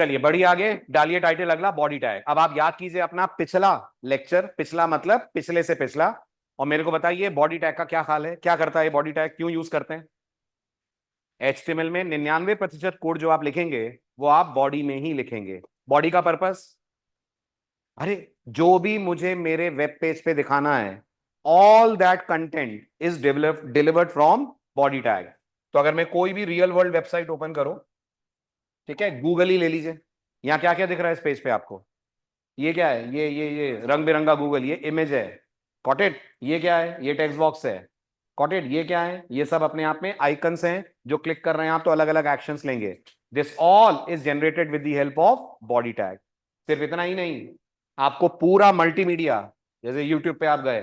चलिए बढ़िया, आगे डालिए टाइटल अगला, बॉडी टैग। अब आप याद कीजिए अपना पिछला लेक्चर, पिछला मतलब पिछले से पिछला, और मेरे को बताइए बॉडी टैग का क्या हाल है, क्या करता है बॉडी टैग, क्यों यूज करते हैं। HTML में 99% कोड जो आप लिखेंगे वो आप बॉडी में ही लिखेंगे। बॉडी का पर्पस, अरे जो भी मुझे मेरे वेब पेज पे दिखाना है, all that content is delivered from body tag. तो अगर मैं कोई भी रियल वर्ल्ड वेबसाइट ओपन करूं, ठीक है, गूगल ही ले लीजिए, यहां क्या क्या दिख रहा है इस पेज पे आपको, ये क्या है, ये रंग बिरंगा गूगल, ये इमेज है, गॉट इट। ये क्या है, ये टेक्स्ट बॉक्स है, गॉट इट। ये क्या है, ये सब अपने आप में आइकन्स हैं, जो क्लिक कर रहे हैं आप तो अलग अलग एक्शंस लेंगे। This all is generated with the help of body tag. सिर्फ इतना ही नहीं, आपको पूरा मल्टीमीडिया, जैसे यूट्यूब पे आप गए,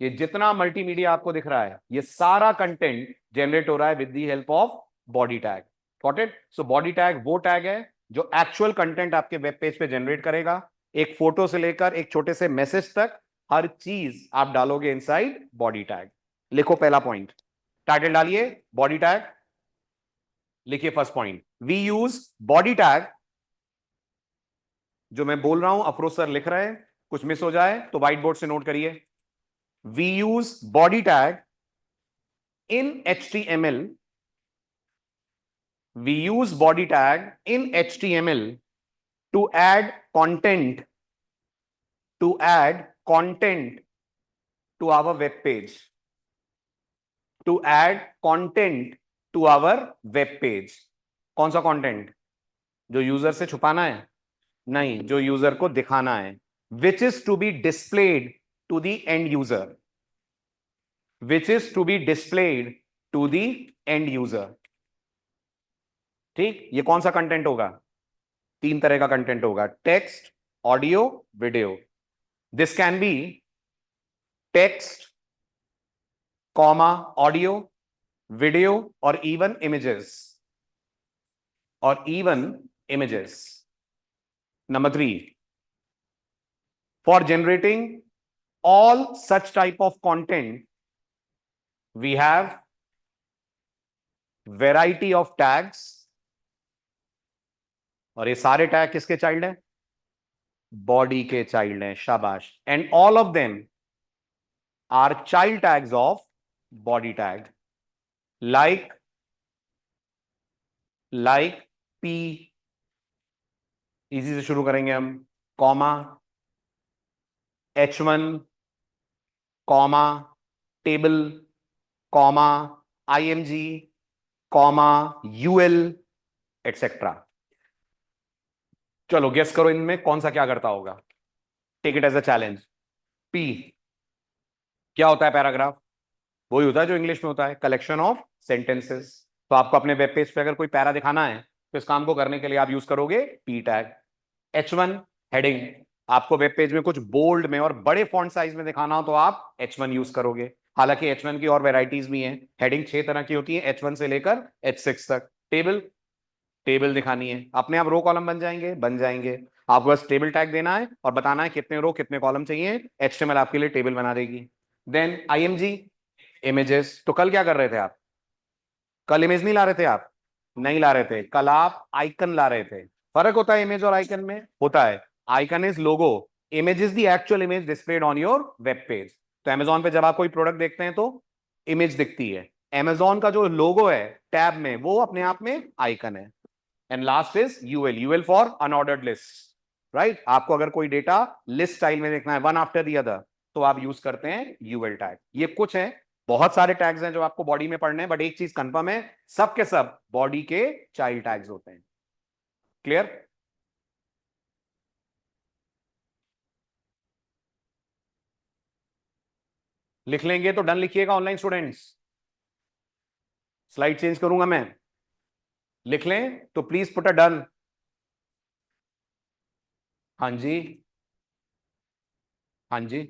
ये जितना मल्टीमीडिया आपको दिख रहा है, ये सारा कंटेंट जनरेट हो रहा है with the help of body tag, got it. So body tag वो टैग है जो एक्चुअल कंटेंट आपके वेब पेज पे जनरेट करेगा, एक फोटो से लेकर एक छोटे से मैसेज तक, हर चीज आप डालोगे इनसाइड बॉडी टैग। लिखो पहला पॉइंट, टाइटल डालिए बॉडी टैग, लिखिए first point, we use body tag. जो मैं बोल रहा हूं अफरोज सर लिख रहे हैं, कुछ मिस हो जाए तो व्हाइट बोर्ड से नोट करिए। We use body tag in HTML, we use body tag in HTML to add content, to add content to our web page, to add content to our web page। कौन सा content, जो user से छुपाना है, नहीं, जो user को दिखाना है, which is to be displayed to the end user, which is to be displayed to the end user। ठीक, ये कौन सा कंटेंट होगा, तीन तरह का कंटेंट होगा, text, audio, video. This can be text, comma, audio, video, और इवन इमेजेस, और even images. Number 3, for generating all such type of content we have variety of tags, और ये सारे टैग किसके चाइल्ड हैं, बॉडी के child हैं, शाबाश। And all of them are child tags of body tag, like p, easy से शुरू करेंगे हम, comma, H1, comma, table, comma, IMG, comma, UL, etcetera. चलो गेस करो इनमें कौन सा क्या करता होगा, take it as a challenge. P क्या होता है, पैराग्राफ, वही होता है जो इंग्लिश में होता है, कलेक्शन ऑफ सेंटेंसेस। तो आपको अपने वेब पेज पे अगर कोई पैरा दिखाना है तो इस काम को करने के लिए आप यूज करोगे पी टैग। H1 हेडिंग, आपको वेब पेज में कुछ बोल्ड में और बड़े फॉन्ट साइज में दिखाना हो तो आप H1 यूज करोगे। हालांकि H1 की और वेराइटीज भी हैं, हेडिंग 6 तरह की होती है, H1 से लेकर H6 तक। टेबल, टेबल दिखानी है, अपने आप रो कॉलम बन जाएंगे, बन जाएंगे। आपको बस टेबल टैग देना है और बताना है कितने रो कितने कॉलम चाहिए, HTML आपके लिए टेबल बना देगी। Then IMG, images. तो कल क्या कर रहे थे आप, कल इमेज नहीं ला रहे थे आप, नहीं ला रहे थे, कल आप आइकन ला रहे थे। फर्क होता है इमेज और आइकन में, होता है, icon is logo, image is the actual image displayed on your web page. तो अमेजोन पे जब आप कोई प्रोडक्ट देखते हैं तो इमेज दिखती है, अमेजोन का जो लोगो है टैब में वो अपने आप में आइकन है। And last is UL, UL for unordered list, right. आपको अगर कोई डेटा लिस्ट स्टाइल में देखना है, वन आफ्टर दी अदर, तो आप यूज करते हैं यूएल टैग। ये कुछ है, बहुत सारे टैग्स हैं जो आपको बॉडी में पढ़ने हैं, बट एक चीज कंफर्म है, सब के सब बॉडी के चाइल्ड टैग्स होते हैं। क्लियर, लिख लेंगे तो डन लिखिएगा ऑनलाइन स्टूडेंट्स, स्लाइड चेंज करूंगा मैं, लिख लें तो प्लीज पुट अ डन। हाँ जी, हाँ जी,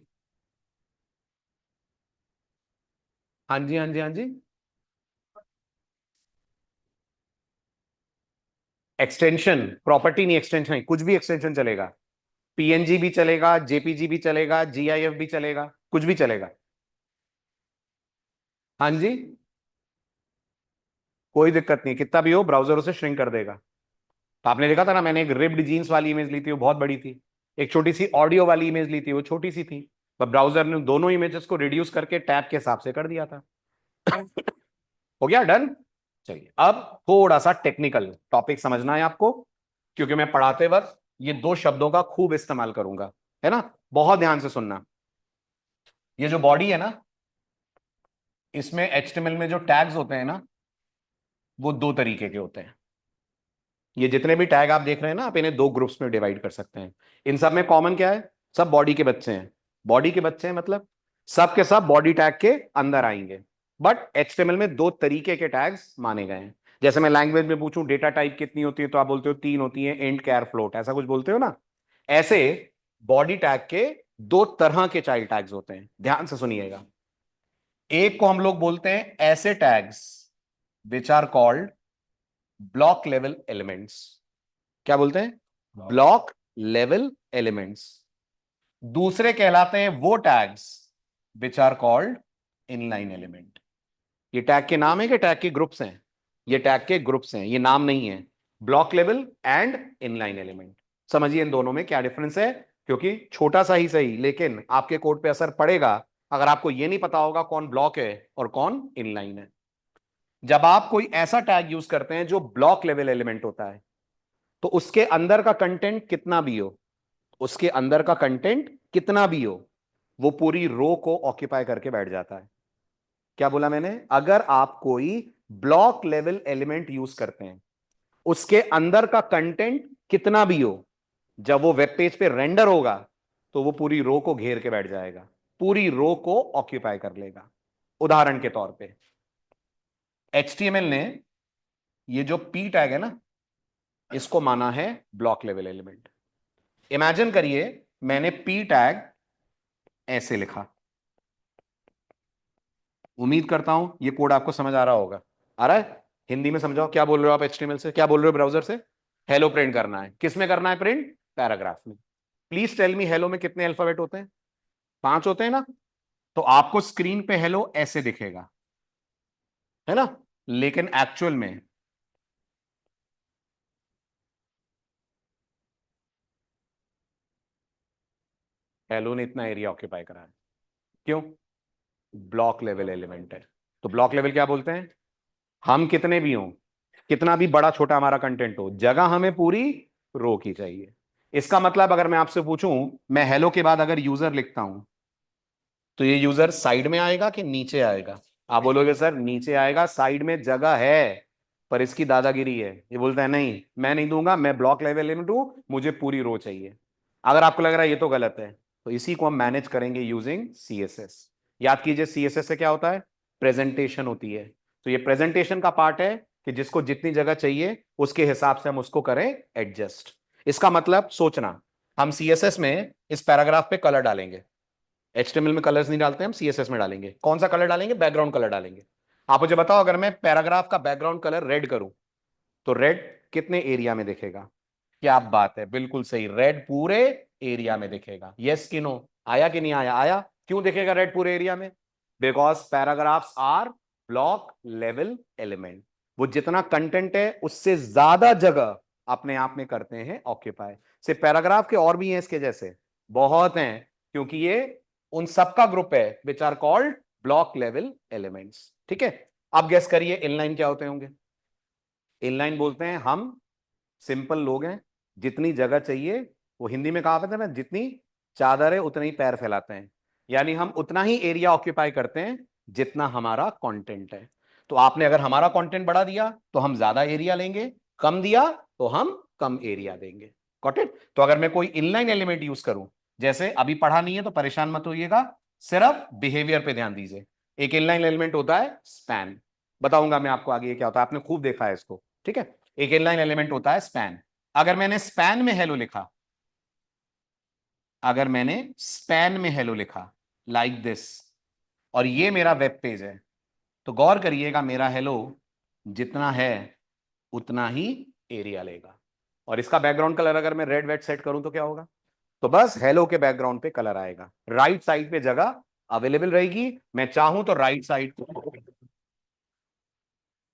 हाँ जी, हाँ जी, हाँ जी। एक्सटेंशन, प्रॉपर्टी नहीं, एक्सटेंशन नहीं, कुछ भी एक्सटेंशन चलेगा, PNG भी चलेगा, JPG भी चलेगा, GIF भी चलेगा, कुछ भी चलेगा। हाँ जी, कोई दिक्कत नहीं, कितना भी हो ब्राउजर उसे श्रिंक कर देगा। तो आपने देखा था ना, मैंने एक रिप्ड जीन्स वाली इमेज ली थी, वो बहुत बड़ी थी, एक छोटी सी ऑडियो वाली इमेज ली थी, वो छोटी सी थी। पर ब्राउजर ने दोनों इमेजेस को रिड्यूस करके टैब के हिसाब से कर दिया था। हो गया डन। चलिए अब थोड़ा सा टेक्निकल टॉपिक समझना है आपको, क्योंकि मैं पढ़ाते वक्त ये दो शब्दों का खूब इस्तेमाल करूंगा, है ना। बहुत ध्यान से सुनना। ये जो बॉडी है ना, इसमें HTML में जो टैग्स होते हैं ना, वो दो तरीके के होते हैं। ये जितने भी टैग आप देख रहे हैं ना, आप इन्हें दो ग्रुप्स में डिवाइड कर सकते हैं। इन सब में कॉमन क्या है? सब बॉडी के बच्चे हैं। बॉडी के बच्चे हैं मतलब सब के सब बॉडी टैग के अंदर आएंगे। बट HTML में दो तरीके के टैग्स माने गए हैं। जैसे मैं लैंग्वेज में पूछूं डेटा टाइप कितनी होती है, तो आप बोलते हो 3 होती है, इंट, कैर, फ्लोट, ऐसा कुछ बोलते हो ना। ऐसे बॉडी टैग के दो तरह के चाइल्ड टैग्स होते हैं, ध्यान से सुनिएगा। एक को हम लोग बोलते हैं ऐसे tags which are called block level elements. क्या बोलते हैं? Block level elements. दूसरे कहलाते हैं वो tags which are called inline element. ये टैग के नाम है कि टैग के ग्रुप्स हैं? ये टैग के ग्रुप्स हैं, ये नाम नहीं है। Block level and inline element. समझिए इन दोनों में क्या डिफरेंस है, क्योंकि छोटा सा ही सही लेकिन आपके कोड पे असर पड़ेगा अगर आपको यह नहीं पता होगा कौन ब्लॉक है और कौन इनलाइन है। जब आप कोई ऐसा टैग यूज करते हैं जो ब्लॉक लेवल एलिमेंट होता है, तो उसके अंदर का कंटेंट कितना भी हो, उसके अंदर का कंटेंट कितना भी हो, वो पूरी रो को ऑक्यूपाई करके बैठ जाता है। क्या बोला मैंने? अगर आप कोई ब्लॉक लेवल एलिमेंट यूज करते हैं, उसके अंदर का कंटेंट कितना भी हो, जब वो वेब पेज पे रेंडर होगा तो वो पूरी रो को घेर के बैठ जाएगा, पूरी रो को ऑक्यूपाई कर लेगा। उदाहरण के तौर पे HTML ने ये जो पी टैग है ना, इसको माना है ब्लॉक लेवल एलिमेंट। इमेजिन करिए मैंने पी टैग ऐसे लिखा। उम्मीद करता हूं ये कोड आपको समझ आ रहा होगा। आ रहा है? हिंदी में समझाओ, क्या बोल रहे हो आप HTML से, क्या बोल रहे हो ब्राउजर से? हेलो प्रिंट करना है, किस में करना है प्रिंट? पैराग्राफ में। प्लीज टेल मी, हेलो में कितने अल्फाबेट होते हैं? 5 होते हैं ना। तो आपको स्क्रीन पे हेलो ऐसे दिखेगा, है ना, लेकिन एक्चुअल में हेलो ने इतना एरिया ऑक्यूपाई करा है। क्यों? ब्लॉक लेवल एलिमेंट है। तो ब्लॉक लेवल क्या बोलते हैं? हम कितने भी हों, कितना भी बड़ा छोटा हमारा कंटेंट हो, जगह हमें पूरी रो की चाहिए। इसका मतलब अगर मैं आपसे पूछूं, मैं हेलो के बाद अगर यूजर लिखता हूं, तो ये यूजर साइड में आएगा कि नीचे आएगा? आप बोलोगे सर नीचे आएगा, साइड में जगह है, पर इसकी दादागिरी है। ये बोलता है नहीं, मैं नहीं दूंगा, मैं ब्लॉक लेवल एलिमेंट हूं, मुझे पूरी रो चाहिए। अगर आपको लग रहा है ये तो गलत है, तो इसी को हम मैनेज करेंगे यूजिंग CSS। याद कीजिए CSS से क्या होता है? प्रेजेंटेशन होती है। तो ये प्रेजेंटेशन का पार्ट है कि जिसको जितनी जगह चाहिए उसके हिसाब से हम उसको करें एडजस्ट। इसका मतलब सोचना, हम CSS में इस पैराग्राफ पे कलर डालेंगे। HTML में कलर्स नहीं डालते, हम CSS में डालेंगे। कौन सा कलर डालेंगे? बैकग्राउंड कलर डालेंगे। आप मुझे बताओ, अगर मैं पैराग्राफ का बैकग्राउंड कलर रेड करूं, तो रेड कितने एरिया में दिखेगा? क्या बात है, बिल्कुल सही, रेड पूरे एरिया में दिखेगा। यस कि नो? आया कि नहीं आया? आया। क्यों दिखेगा रेड पूरे एरिया में? Because paragraphs are block level element. वो जितना कंटेंट है उससे ज्यादा जगह अपने आप में करते हैं ऑक्यूपाई। सिर्फ पैराग्राफ के और भी हैं इसके जैसे, बहुत हैं, क्योंकि ये उन सबका ग्रुप है which are called block level elements. ठीक है। अब गेस करिए इनलाइन क्या होते होंगे? इनलाइन बोलते हैं हम सिंपल लोग हैं, जितनी जगह चाहिए, वो हिंदी में कहावत है ना, जितनी चादर है उतने ही पैर फैलाते हैं। यानी हम उतना ही एरिया ऑक्यूपाई करते हैं जितना हमारा कंटेंट है। तो आपने अगर हमारा कंटेंट बढ़ा दिया तो हम ज्यादा एरिया लेंगे, कम दिया तो हम कम एरिया देंगे। Got it? तो अगर मैं कोई इनलाइन एलिमेंट यूज करूं, जैसे अभी पढ़ा नहीं है तो परेशान मत होइएगा, सिर्फ बिहेवियर पे ध्यान दीजिए। एक इनलाइन एलिमेंट होता है स्पैन। बताऊंगा मैं आपको आगे ये क्या होता है, आपने खूब देखा है इसको। ठीक है। एक इनलाइन एलिमेंट होता है स्पैन। अगर मैंने स्पैन में हेलो लिखा, अगर मैंने स्पैन में हेलो लिखा लाइक दिस, और ये मेरा वेब पेज है, तो गौर करिएगा मेरा हेलो जितना है उतना ही एरिया लेगा। और इसका बैकग्राउंड कलर अगर मैं रेड वेड सेट करूं तो क्या होगा? तो बस हेलो के बैकग्राउंड पे कलर आएगा, राइट साइड पे जगह अवेलेबल रहेगी। मैं चाहूं तो राइट साइड को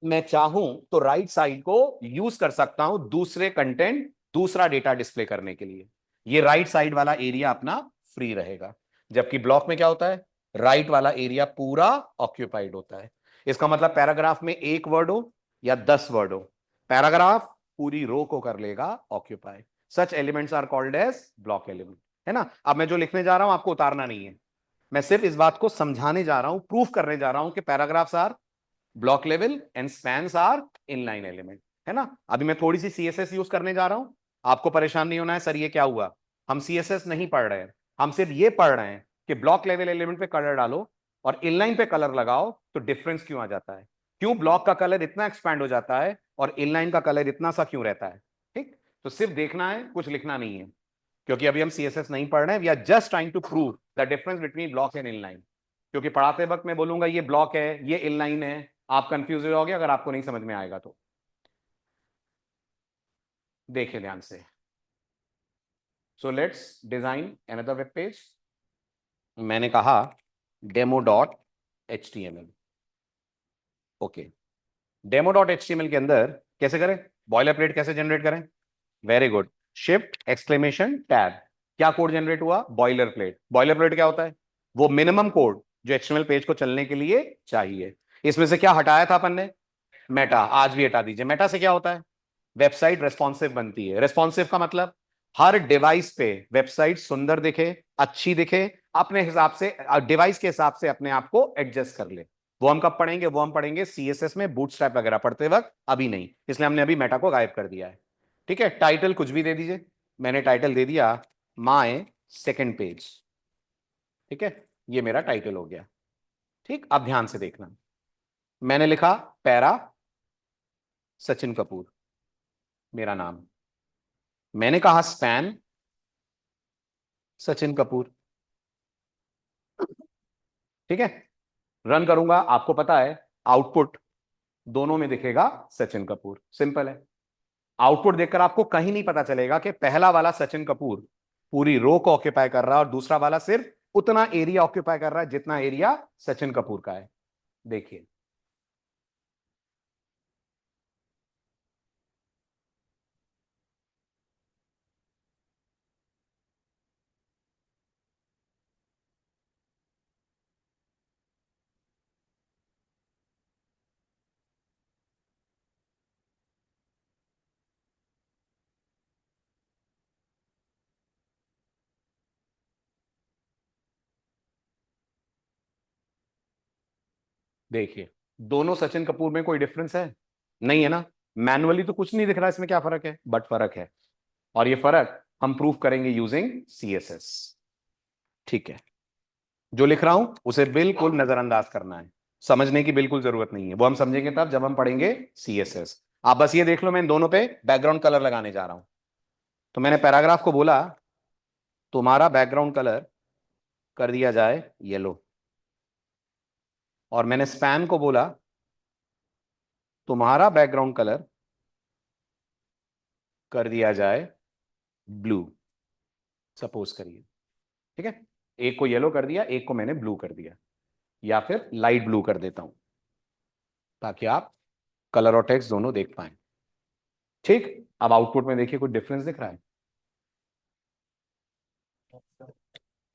मैं चाहूं तो राइट साइड को यूज कर सकता हूं दूसरे कंटेंट, दूसरा डेटा डिस्प्ले करने के लिए। ये राइट साइड वाला एरिया अपना फ्री रहेगा। जबकि ब्लॉक में क्या होता है, राइट वाला एरिया पूरा ऑक्यूपाइड होता है। इसका मतलब पैराग्राफ में एक वर्ड हो या 10 वर्ड हो, पैराग्राफ पूरी रो को कर लेगा occupy. Such elements are called as block element, है ना। अब मैं जो लिखने जा रहा हूं आपको उतारना नहीं है, मैं सिर्फ इस बात को समझाने जा रहा हूं, प्रूफ करने जा रहा हूं कि paragraphs are block level and spans are inline element, है ना। अभी मैं थोड़ी सी सीएसएस यूज करने जा रहा हूं, आपको परेशान नहीं होना है सर ये क्या हुआ। हम सीएसएस नहीं पढ़ रहे हैं, हम सिर्फ ये पढ़ रहे हैं कि ब्लॉक लेवल एलिमेंट पे कलर डालो और इनलाइन पे कलर लगाओ तो डिफरेंस क्यों आ जाता है, क्यों ब्लॉक का कलर इतना एक्सपैंड हो जाता है और इनलाइन का कलर इतना सा क्यों रहता है। ठीक, तो सिर्फ देखना है, कुछ लिखना नहीं है, क्योंकि अभी हम सीएसएस नहीं पढ़ रहे हैं, we are just trying to prove the difference between block and inline. क्योंकि पढ़ाते वक्त मैं बोलूंगा ये ब्लॉक है ये इनलाइन है, आप कंफ्यूज हो जाओगे अगर आपको नहीं समझ में आएगा तो। देखिए ध्यान से, so let's design another web page. मैंने कहा demo.html, ओके। demo.html के अंदर कैसे करें, बॉयलर प्लेट कैसे जनरेट करें, very good, shift exclamation tab. क्या कोड जनरेट हुआ, बॉयलर प्लेट। बॉयलर प्लेट क्या होता है, वो मिनिमम कोड जो एक्सएमएल पेज को चलने के लिए चाहिए। इसमें से क्या हटाया था अपन ने, मेटा, आज भी हटा दीजिए। मेटा से क्या होता है, वेबसाइट रेस्पॉन्सिव बनती है। रेस्पॉन्सिव का मतलब हर डिवाइस पे वेबसाइट सुंदर दिखे, अच्छी दिखे, अपने हिसाब से, डिवाइस के हिसाब से अपने आप को एडजस्ट कर ले। वो हम कब पढ़ेंगे, वो हम पढ़ेंगे सीएसएस में बूटस्ट्रैप वगैरह पढ़ते वक्त, अभी नहीं, इसलिए हमने अभी मेटा को गायब कर दिया है। ठीक है, टाइटल कुछ भी दे दीजिए, मैंने टाइटल दे दिया माय सेकंड पेज। ठीक है, ये मेरा टाइटल हो गया। ठीक, अब ध्यान से देखना, मैंने लिखा पैरा सचिन कपूर, मेरा नाम। मैंने कहा स्पैन सचिन कपूर। ठीक है, रन करूंगा, आपको पता है आउटपुट दोनों में दिखेगा सचिन कपूर, सिंपल है। आउटपुट देखकर आपको कहीं नहीं पता चलेगा कि पहला वाला सचिन कपूर पूरी रो को ऑक्यूपाई कर रहा है और दूसरा वाला सिर्फ उतना एरिया ऑक्यूपाई कर रहा है जितना एरिया सचिन कपूर का है। देखिए, देखिए, दोनों सचिन कपूर में कोई डिफरेंस है, नहीं है ना। मैनुअली तो कुछ नहीं दिख रहा इसमें क्या फर्क है, बट फर्क है, और ये फर्क हम प्रूव करेंगे यूजिंग सीएसएस। ठीक है, जो लिख रहा हूं उसे बिल्कुल नजरअंदाज करना है, समझने की बिल्कुल जरूरत नहीं है, वो हम समझेंगे तब जब हम पढ़ेंगे सीएसएस। आप बस ये देख लो, मैं इन दोनों पे बैकग्राउंड कलर लगाने जा रहा हूं। तो मैंने पैराग्राफ को बोला तुम्हारा बैकग्राउंड कलर कर दिया जाए येलो, और मैंने स्पैन को बोला तुम्हारा बैकग्राउंड कलर कर दिया जाए ब्लू, सपोज करिए। ठीक है, एक को येलो कर दिया, एक को मैंने ब्लू कर दिया, या फिर लाइट ब्लू कर देता हूं ताकि आप कलर और टेक्स्ट दोनों देख पाए। ठीक, अब आउटपुट में देखिए कुछ डिफरेंस दिख रहा है,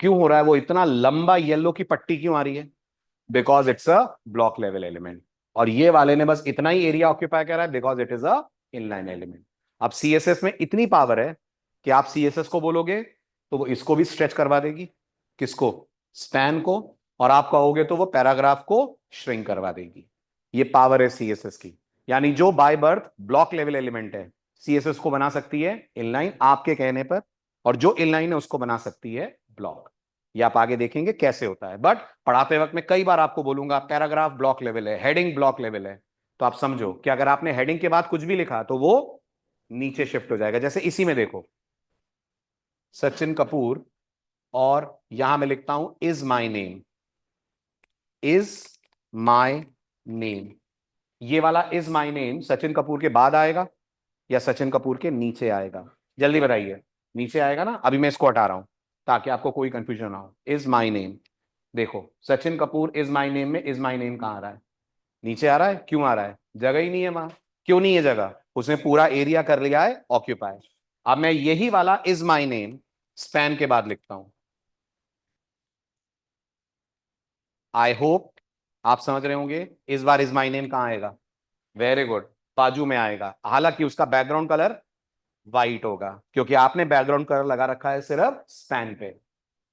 क्यों हो रहा है, वो इतना लंबा येलो की पट्टी क्यों आ रही है, because it's a block level element. और ये वाले ने बस इतना ही एरिया ऑक्यूपाई करा है because it is a inline element. अब सीएसएस में इतनी पावर है कि आप सीएसएस को बोलोगे तो वो इसको भी स्ट्रेच करवा देगी, किसको, स्पैन को, और आप कहोगे तो वो पैराग्राफ को श्रिंक करवा देगी। ये पावर है सीएसएस की, यानी जो by birth block level element है सीएसएस को बना सकती है इनलाइन आपके कहने पर, और जो इनलाइन है उसको बना सकती है ब्लॉक। ये आप आगे देखेंगे कैसे होता है, बट पढ़ाते वक्त मैं कई बार आपको बोलूंगा पैराग्राफ ब्लॉक लेवल है, हेडिंग ब्लॉक लेवल है, तो आप समझो कि अगर आपने हेडिंग के बाद कुछ भी लिखा तो वो नीचे शिफ्ट हो जाएगा। जैसे इसी में देखो सचिन कपूर, और यहां मैं लिखता हूं is my name, is my name. ये वाला is my name Sachin Kapoor के बाद आएगा या सचिन कपूर के नीचे आएगा, जल्दी बताइए। नीचे आएगा ना, अभी मैं इसको हटा रहा हूं ताकि आपको कोई कंफ्यूजन ना हो। इज माई नेम, देखो Sachin Kapoor is my name में इज माई नेम कहां आ रहा है, नीचे आ रहा है, क्यों आ रहा है? जगह ही नहीं है वहां। क्यों नहीं है जगह? उसने पूरा एरिया कर लिया है ऑक्यूपाई। अब मैं यही वाला इज माई नेम स्पैन के बाद लिखता हूं। आई होप आप समझ रहे होंगे। इस बार इज माई नेम कहां आएगा? वेरी गुड, बाजू में आएगा। हालांकि उसका बैकग्राउंड कलर वाइट होगा, क्योंकि आपने बैकग्राउंड कलर लगा रखा है सिर्फ स्पैन पे।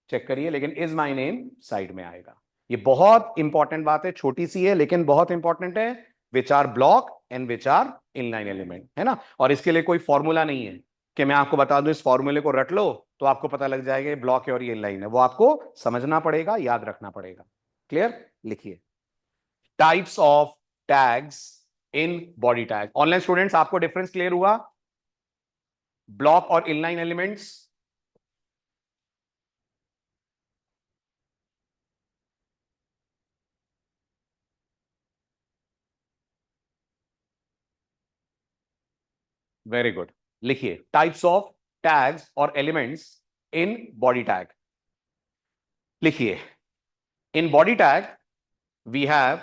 चेक करिए, लेकिन इज माई नेम साइड में आएगा। ये बहुत इंपॉर्टेंट बात है, छोटी सी है लेकिन बहुत इंपॉर्टेंट है। Which are block and which are inline element, है ना। और इसके लिए कोई फॉर्मूला नहीं है कि मैं आपको बता दूं इस फॉर्मूले को रट लो तो आपको पता लग जाएगा ये ब्लॉक है और ये इनलाइन है। वो आपको समझना पड़ेगा, याद रखना पड़ेगा। क्लियर? लिखिए, types of tags in body tag. Online students, आपको डिफरेंस क्लियर हुआ ब्लॉक और इनलाइन एलिमेंट्स? Very good. लिखिए, टाइप्स ऑफ टैग्स और एलिमेंट्स इन बॉडी टैग। लिखिए, in body tag we have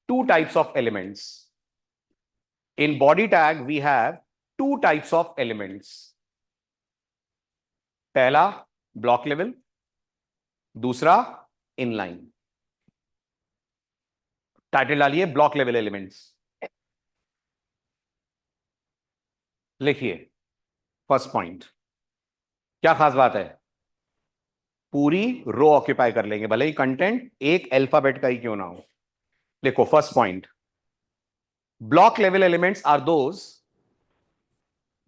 two types of elements. In body tag we have two types of elements. पहला block level, दूसरा inline. Title डालिए block level elements. लिखिए, first point, क्या खास बात है? पूरी रो ऑक्यूपाई कर लेंगे, भले ही कंटेंट एक अल्फाबेट का ही क्यों ना हो। लिखो, first point, block level elements are those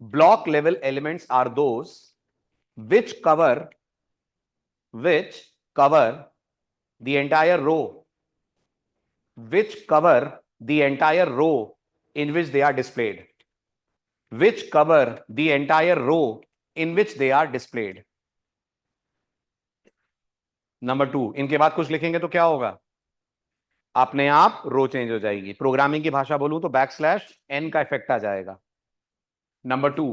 block level elements are those which cover the entire row, which cover the entire row in which they are displayed, which cover the entire row in which they are displayed. Number 2, इनके बाद कुछ लिखेंगे तो क्या होगा? अपने आप रो change हो जाएगी। प्रोग्रामिंग की भाषा बोलूं तो बैकस्लैश n का इफेक्ट आ जाएगा। Number 2,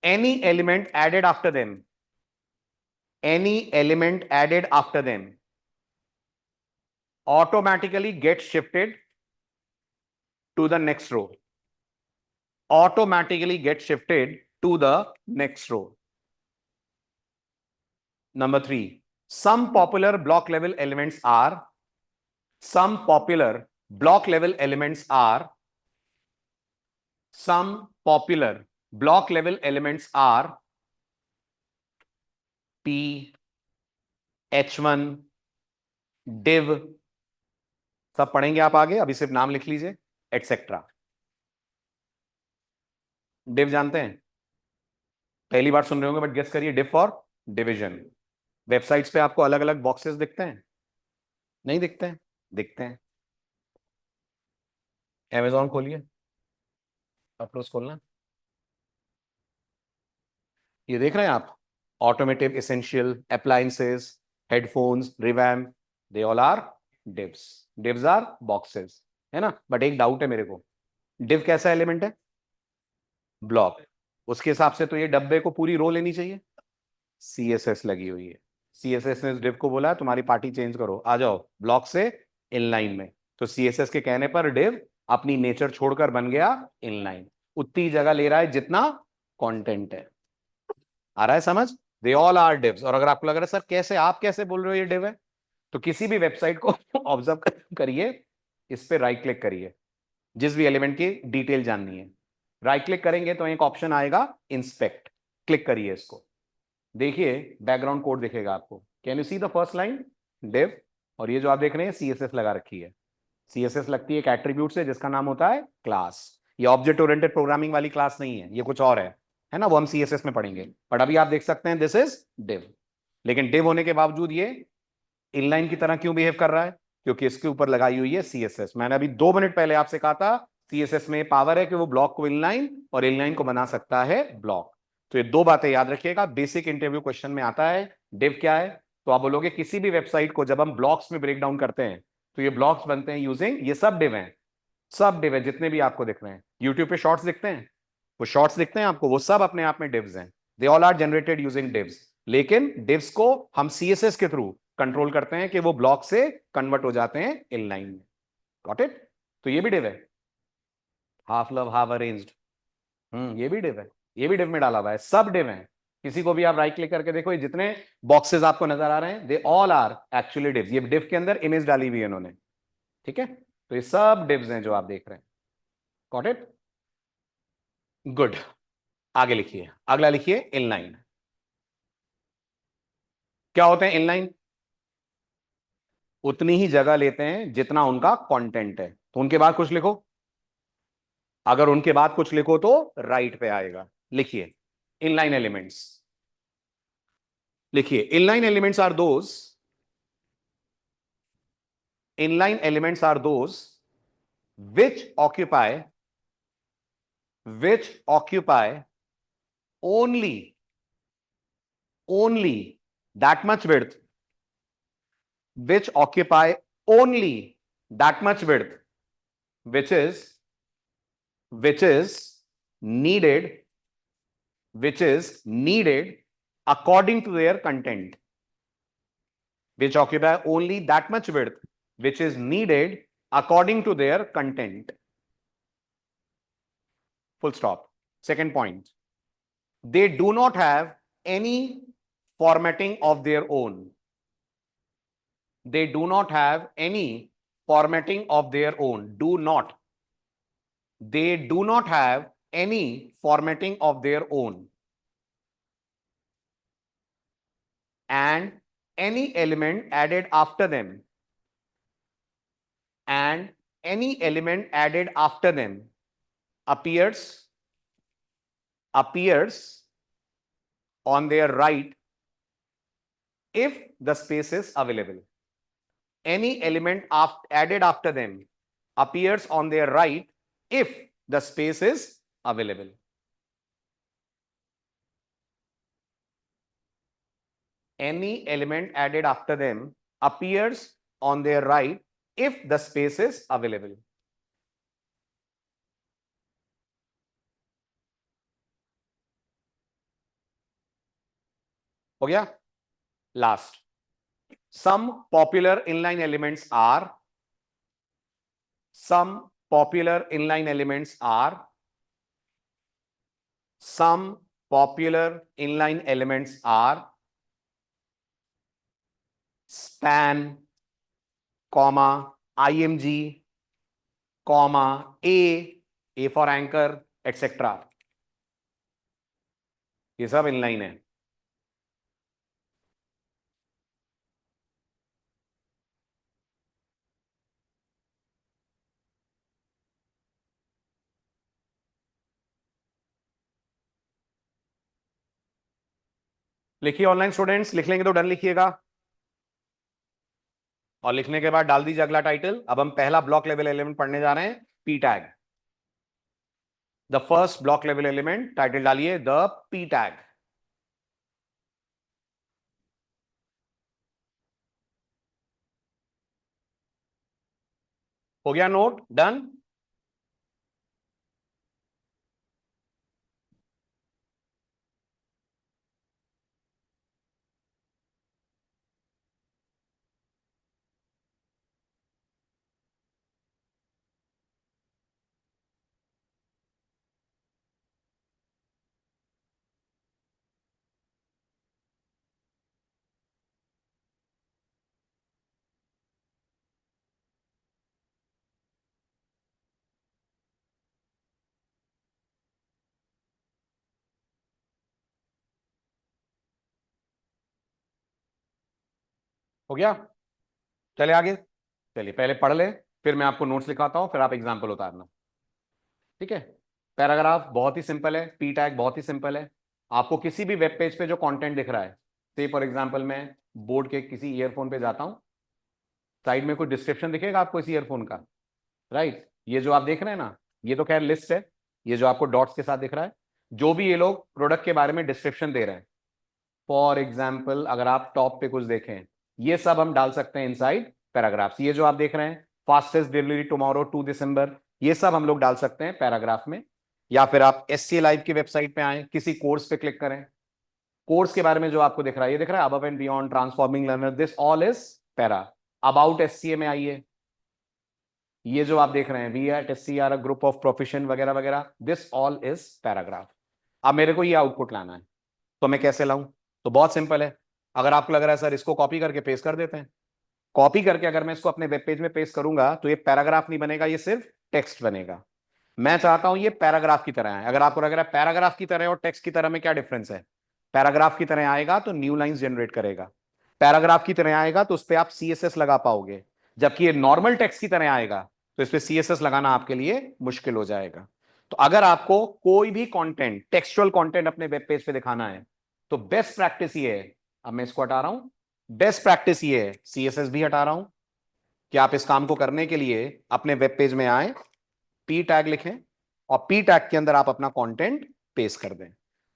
any element added after them, any element added after them automatically gets shifted to the next row, automatically gets shifted to the next row. Number 3, some popular block level elements are, some popular block level elements are, some popular block level elements are p, h1, div, सब पढ़ेंगे आप आगे, अभी सिर्फ नाम लिख लीजिए, etcetera. Div जानते हैं? पहली बार सुन रहे होंगे बट गेस करिए, डिव फॉर डिवीजन। वेबसाइट्स पे आपको अलग अलग बॉक्सेस दिखते हैं? नहीं दिखते हैं? दिखते हैं। Amazon खोलिए, अप्रोच खोलना, ये देख रहे हैं आप, ऑटोमेटिव एसेंशियल अप्लायंसेस, हेडफोन्स, रिवैम, they all are divs. Divs are boxes, है ना। बट एक डाउट है मेरे को, डिव कैसा एलिमेंट है? ब्लॉक। उसके हिसाब से तो ये डब्बे को पूरी रो लेनी चाहिए। सीएसएस लगी हुई है, सीएसएस ने इस डिव को बोला तुम्हारी पार्टी चेंज करो, आ जाओ ब्लॉक से इनलाइन में। तो सीएसएस के कहने पर डिव अपनी नेचर छोड़कर बन गया इनलाइन। उतनी जगह ले रहा है जितना कंटेंट है। आ रहा है समझ? They all are divs. और अगर आपको लग रहा है सर कैसे, आप कैसे बोल रहे हो ये डिव है, तो किसी भी वेबसाइट को ऑब्जर्व करिए, इस पे राइट क्लिक करिए, जिस भी एलिमेंट की डिटेल जाननी है, राइट क्लिक करेंगे तो एक ऑप्शन आएगा इंस्पेक्ट, क्लिक करिए इसको। देखिए बैकग्राउंड कोड दिखेगा आपको। Can you see the first line? Div. और ये जो आप देख रहे हैं सीएसएस लगा रखी है। सीएसएस लगती है एक एट्रीब्यूट से जिसका नाम होता है क्लास। ये ऑब्जेक्ट ओरिएंटेड प्रोग्रामिंग वाली क्लास नहीं है, ये कुछ और है ना, वो हम सीएसएस में पढ़ेंगे। बट अभी आप देख सकते हैं दिस इज डिव। लेकिन डिव होने के बावजूद ये इनलाइन की तरह क्यों बिहेव कर रहा है? क्योंकि इसके ऊपर लगाई हुई है सीएसएस। मैंने अभी 2 मिनट पहले आपसे कहा था सीएसएस में पावर है कि वो ब्लॉक को इनलाइन और इनलाइन को बना सकता है ब्लॉक। तो ये 2 बातें याद रखिएगा, बेसिक इंटरव्यू क्वेश्चन में आता है। डिव क्या है? तो आप बोलोगे किसी भी वेबसाइट को जब हम ब्लॉक्स में ब्रेक डाउन करते हैं तो ये ब्लॉक्स बनते हैं यूजिंग, ये सब डिव हैं, सब डिव है जितने भी आपको दिख रहे हैं। यूट्यूब पे शॉर्ट्स दिखते हैं, वो शॉर्ट्स दिखते हैं आपको, वो सब अपने आप में डिव्स हैं। They all are generated using divs. लेकिन डिव्स को हम सीएसएस के थ्रू कंट्रोल करते हैं कि वो ब्लॉक से कन्वर्ट हो जाते हैं इनलाइन में। Got it? तो ये भी डिव है, हाफ लव हाफ अरेंज्ड। ये भी डिव है, ये भी डिव में डाला हुआ है, सब डिव है। किसी को भी आप राइट क्लिक करके देखो, ये जितने बॉक्सेस आपको नजर आ रहे हैं दे ऑल आर एक्चुअली डिव्स। ये डिव के अंदर इमेज डाली हुई है इन्होंने, ठीक है। तो ये सब डिव्स हैं जो आप देख रहे हैं। Got it, good. आगे लिखिए, अगला लिखिए इनलाइन। क्या होते हैं इनलाइन? उतनी ही जगह लेते हैं जितना उनका कंटेंट है। तो उनके बाद कुछ लिखो, अगर उनके बाद कुछ लिखो तो राइट पे आएगा। लिखिए इनलाइन एलिमेंट्स, लिखिए inline elements are those, inline elements are those which occupy only that much width, which occupy only that much width which is needed, which is needed according to their content, which occupy only that much width which is needed according to their content. Full stop. Second point, they do not have any formatting of their own. They do not have any formatting of their own. Do not. They do not have any formatting of their own. And any element added after them, and any element added after them appears on their right if the space is available. Any element added after them appears on their right if the space is available. Any element added after them appears on their right if the space is available. हो गया? Last. Some popular inline elements are some popular inline elements are span, comma, img, comma, a for anchor, etc. ये सब inline है। लिखिए online students, लिख लेंगे तो done लिखिएगा, और लिखने के बाद डाल दीजिए अगला टाइटल। अब हम पहला ब्लॉक लेवल एलिमेंट पढ़ने जा रहे हैं, P tag. The first block level element, title डालिए द पी टैग। हो गया नोट, डन। हो गया, चले आगे। चलिए पहले पढ़ ले, फिर मैं आपको नोट्स लिखाता हूं, फिर आप एग्जाम्पल उतारना, ठीक है। पैराग्राफ बहुत ही सिंपल है, पी टैग बहुत ही सिंपल है। आपको किसी भी वेब पेज पे जो कंटेंट दिख रहा है, से फॉर एग्जांपल मैं बोर्ड के किसी ईयरफोन पे जाता हूं, साइड में कोई डिस्क्रिप्शन दिखेगा आपको इस ईयरफोन का, राइट। ये जो आप देख रहे हैं ना, ये तो खैर लिस्ट है, ये जो आपको डॉट्स के साथ दिख रहा है, जो भी ये लोग प्रोडक्ट के बारे में डिस्क्रिप्शन दे रहे हैं, फॉर एग्जाम्पल अगर आप टॉप पे कुछ देखें, ये सब हम डाल सकते हैं इनसाइड पैराग्राफ्स। ये जो आप देख रहे हैं, फास्टेस्ट डिलीवरी टुमारो 2 दिसंबर, ये सब हम लोग डाल सकते हैं पैराग्राफ में। या फिर आप SCA लाइव की वेबसाइट पे आए, किसी कोर्स पे क्लिक करें, कोर्स के बारे में जो आपको दिख रहा है, ये दिख रहा है above and beyond transforming learner, this all is para. About SCA में आइए, ये जो आप देख रहे हैं we at S C are a group of profession वगैरह वगैरह, दिस ऑल इज पैराग्राफ। अब मेरे को ये आउटपुट लाना है, तो मैं कैसे लाऊं? तो बहुत सिंपल है। अगर आपको लग रहा है सर इसको कॉपी करके पेस्ट कर देते हैं, कॉपी करके अगर मैं इसको अपने वेब पेज में पेस्ट करूंगा तो ये पैराग्राफ नहीं बनेगा, ये सिर्फ टेक्स्ट बनेगा। मैं चाहता हूं ये पैराग्राफ की तरह है। अगर आपको लग रहा है पैराग्राफ की तरह और टेक्स्ट की तरह में क्या डिफरेंस है, पैराग्राफ की तरह आएगा तो न्यू लाइंस जनरेट करेगा, पैराग्राफ की तरह आएगा तो उस पर आप सीएसएस लगा पाओगे, जबकि ये नॉर्मल टेक्स्ट की तरह आएगा तो इस पर सीएसएस लगाना आपके लिए मुश्किल हो जाएगा। तो अगर आपको कोई भी कंटेंट, टेक्सचुअल कंटेंट अपने वेब पेज पे दिखाना है तो बेस्ट प्रैक्टिस ये है, अब मैं इसको हटा रहा हूं, बेस्ट प्रैक्टिस ये है, सीएसएस भी हटा रहा हूं, कि आप इस काम को करने के लिए अपने वेब पेज में आए, पी टैग लिखें और पी टैग के अंदर आप अपना कंटेंट पेस्ट कर दें।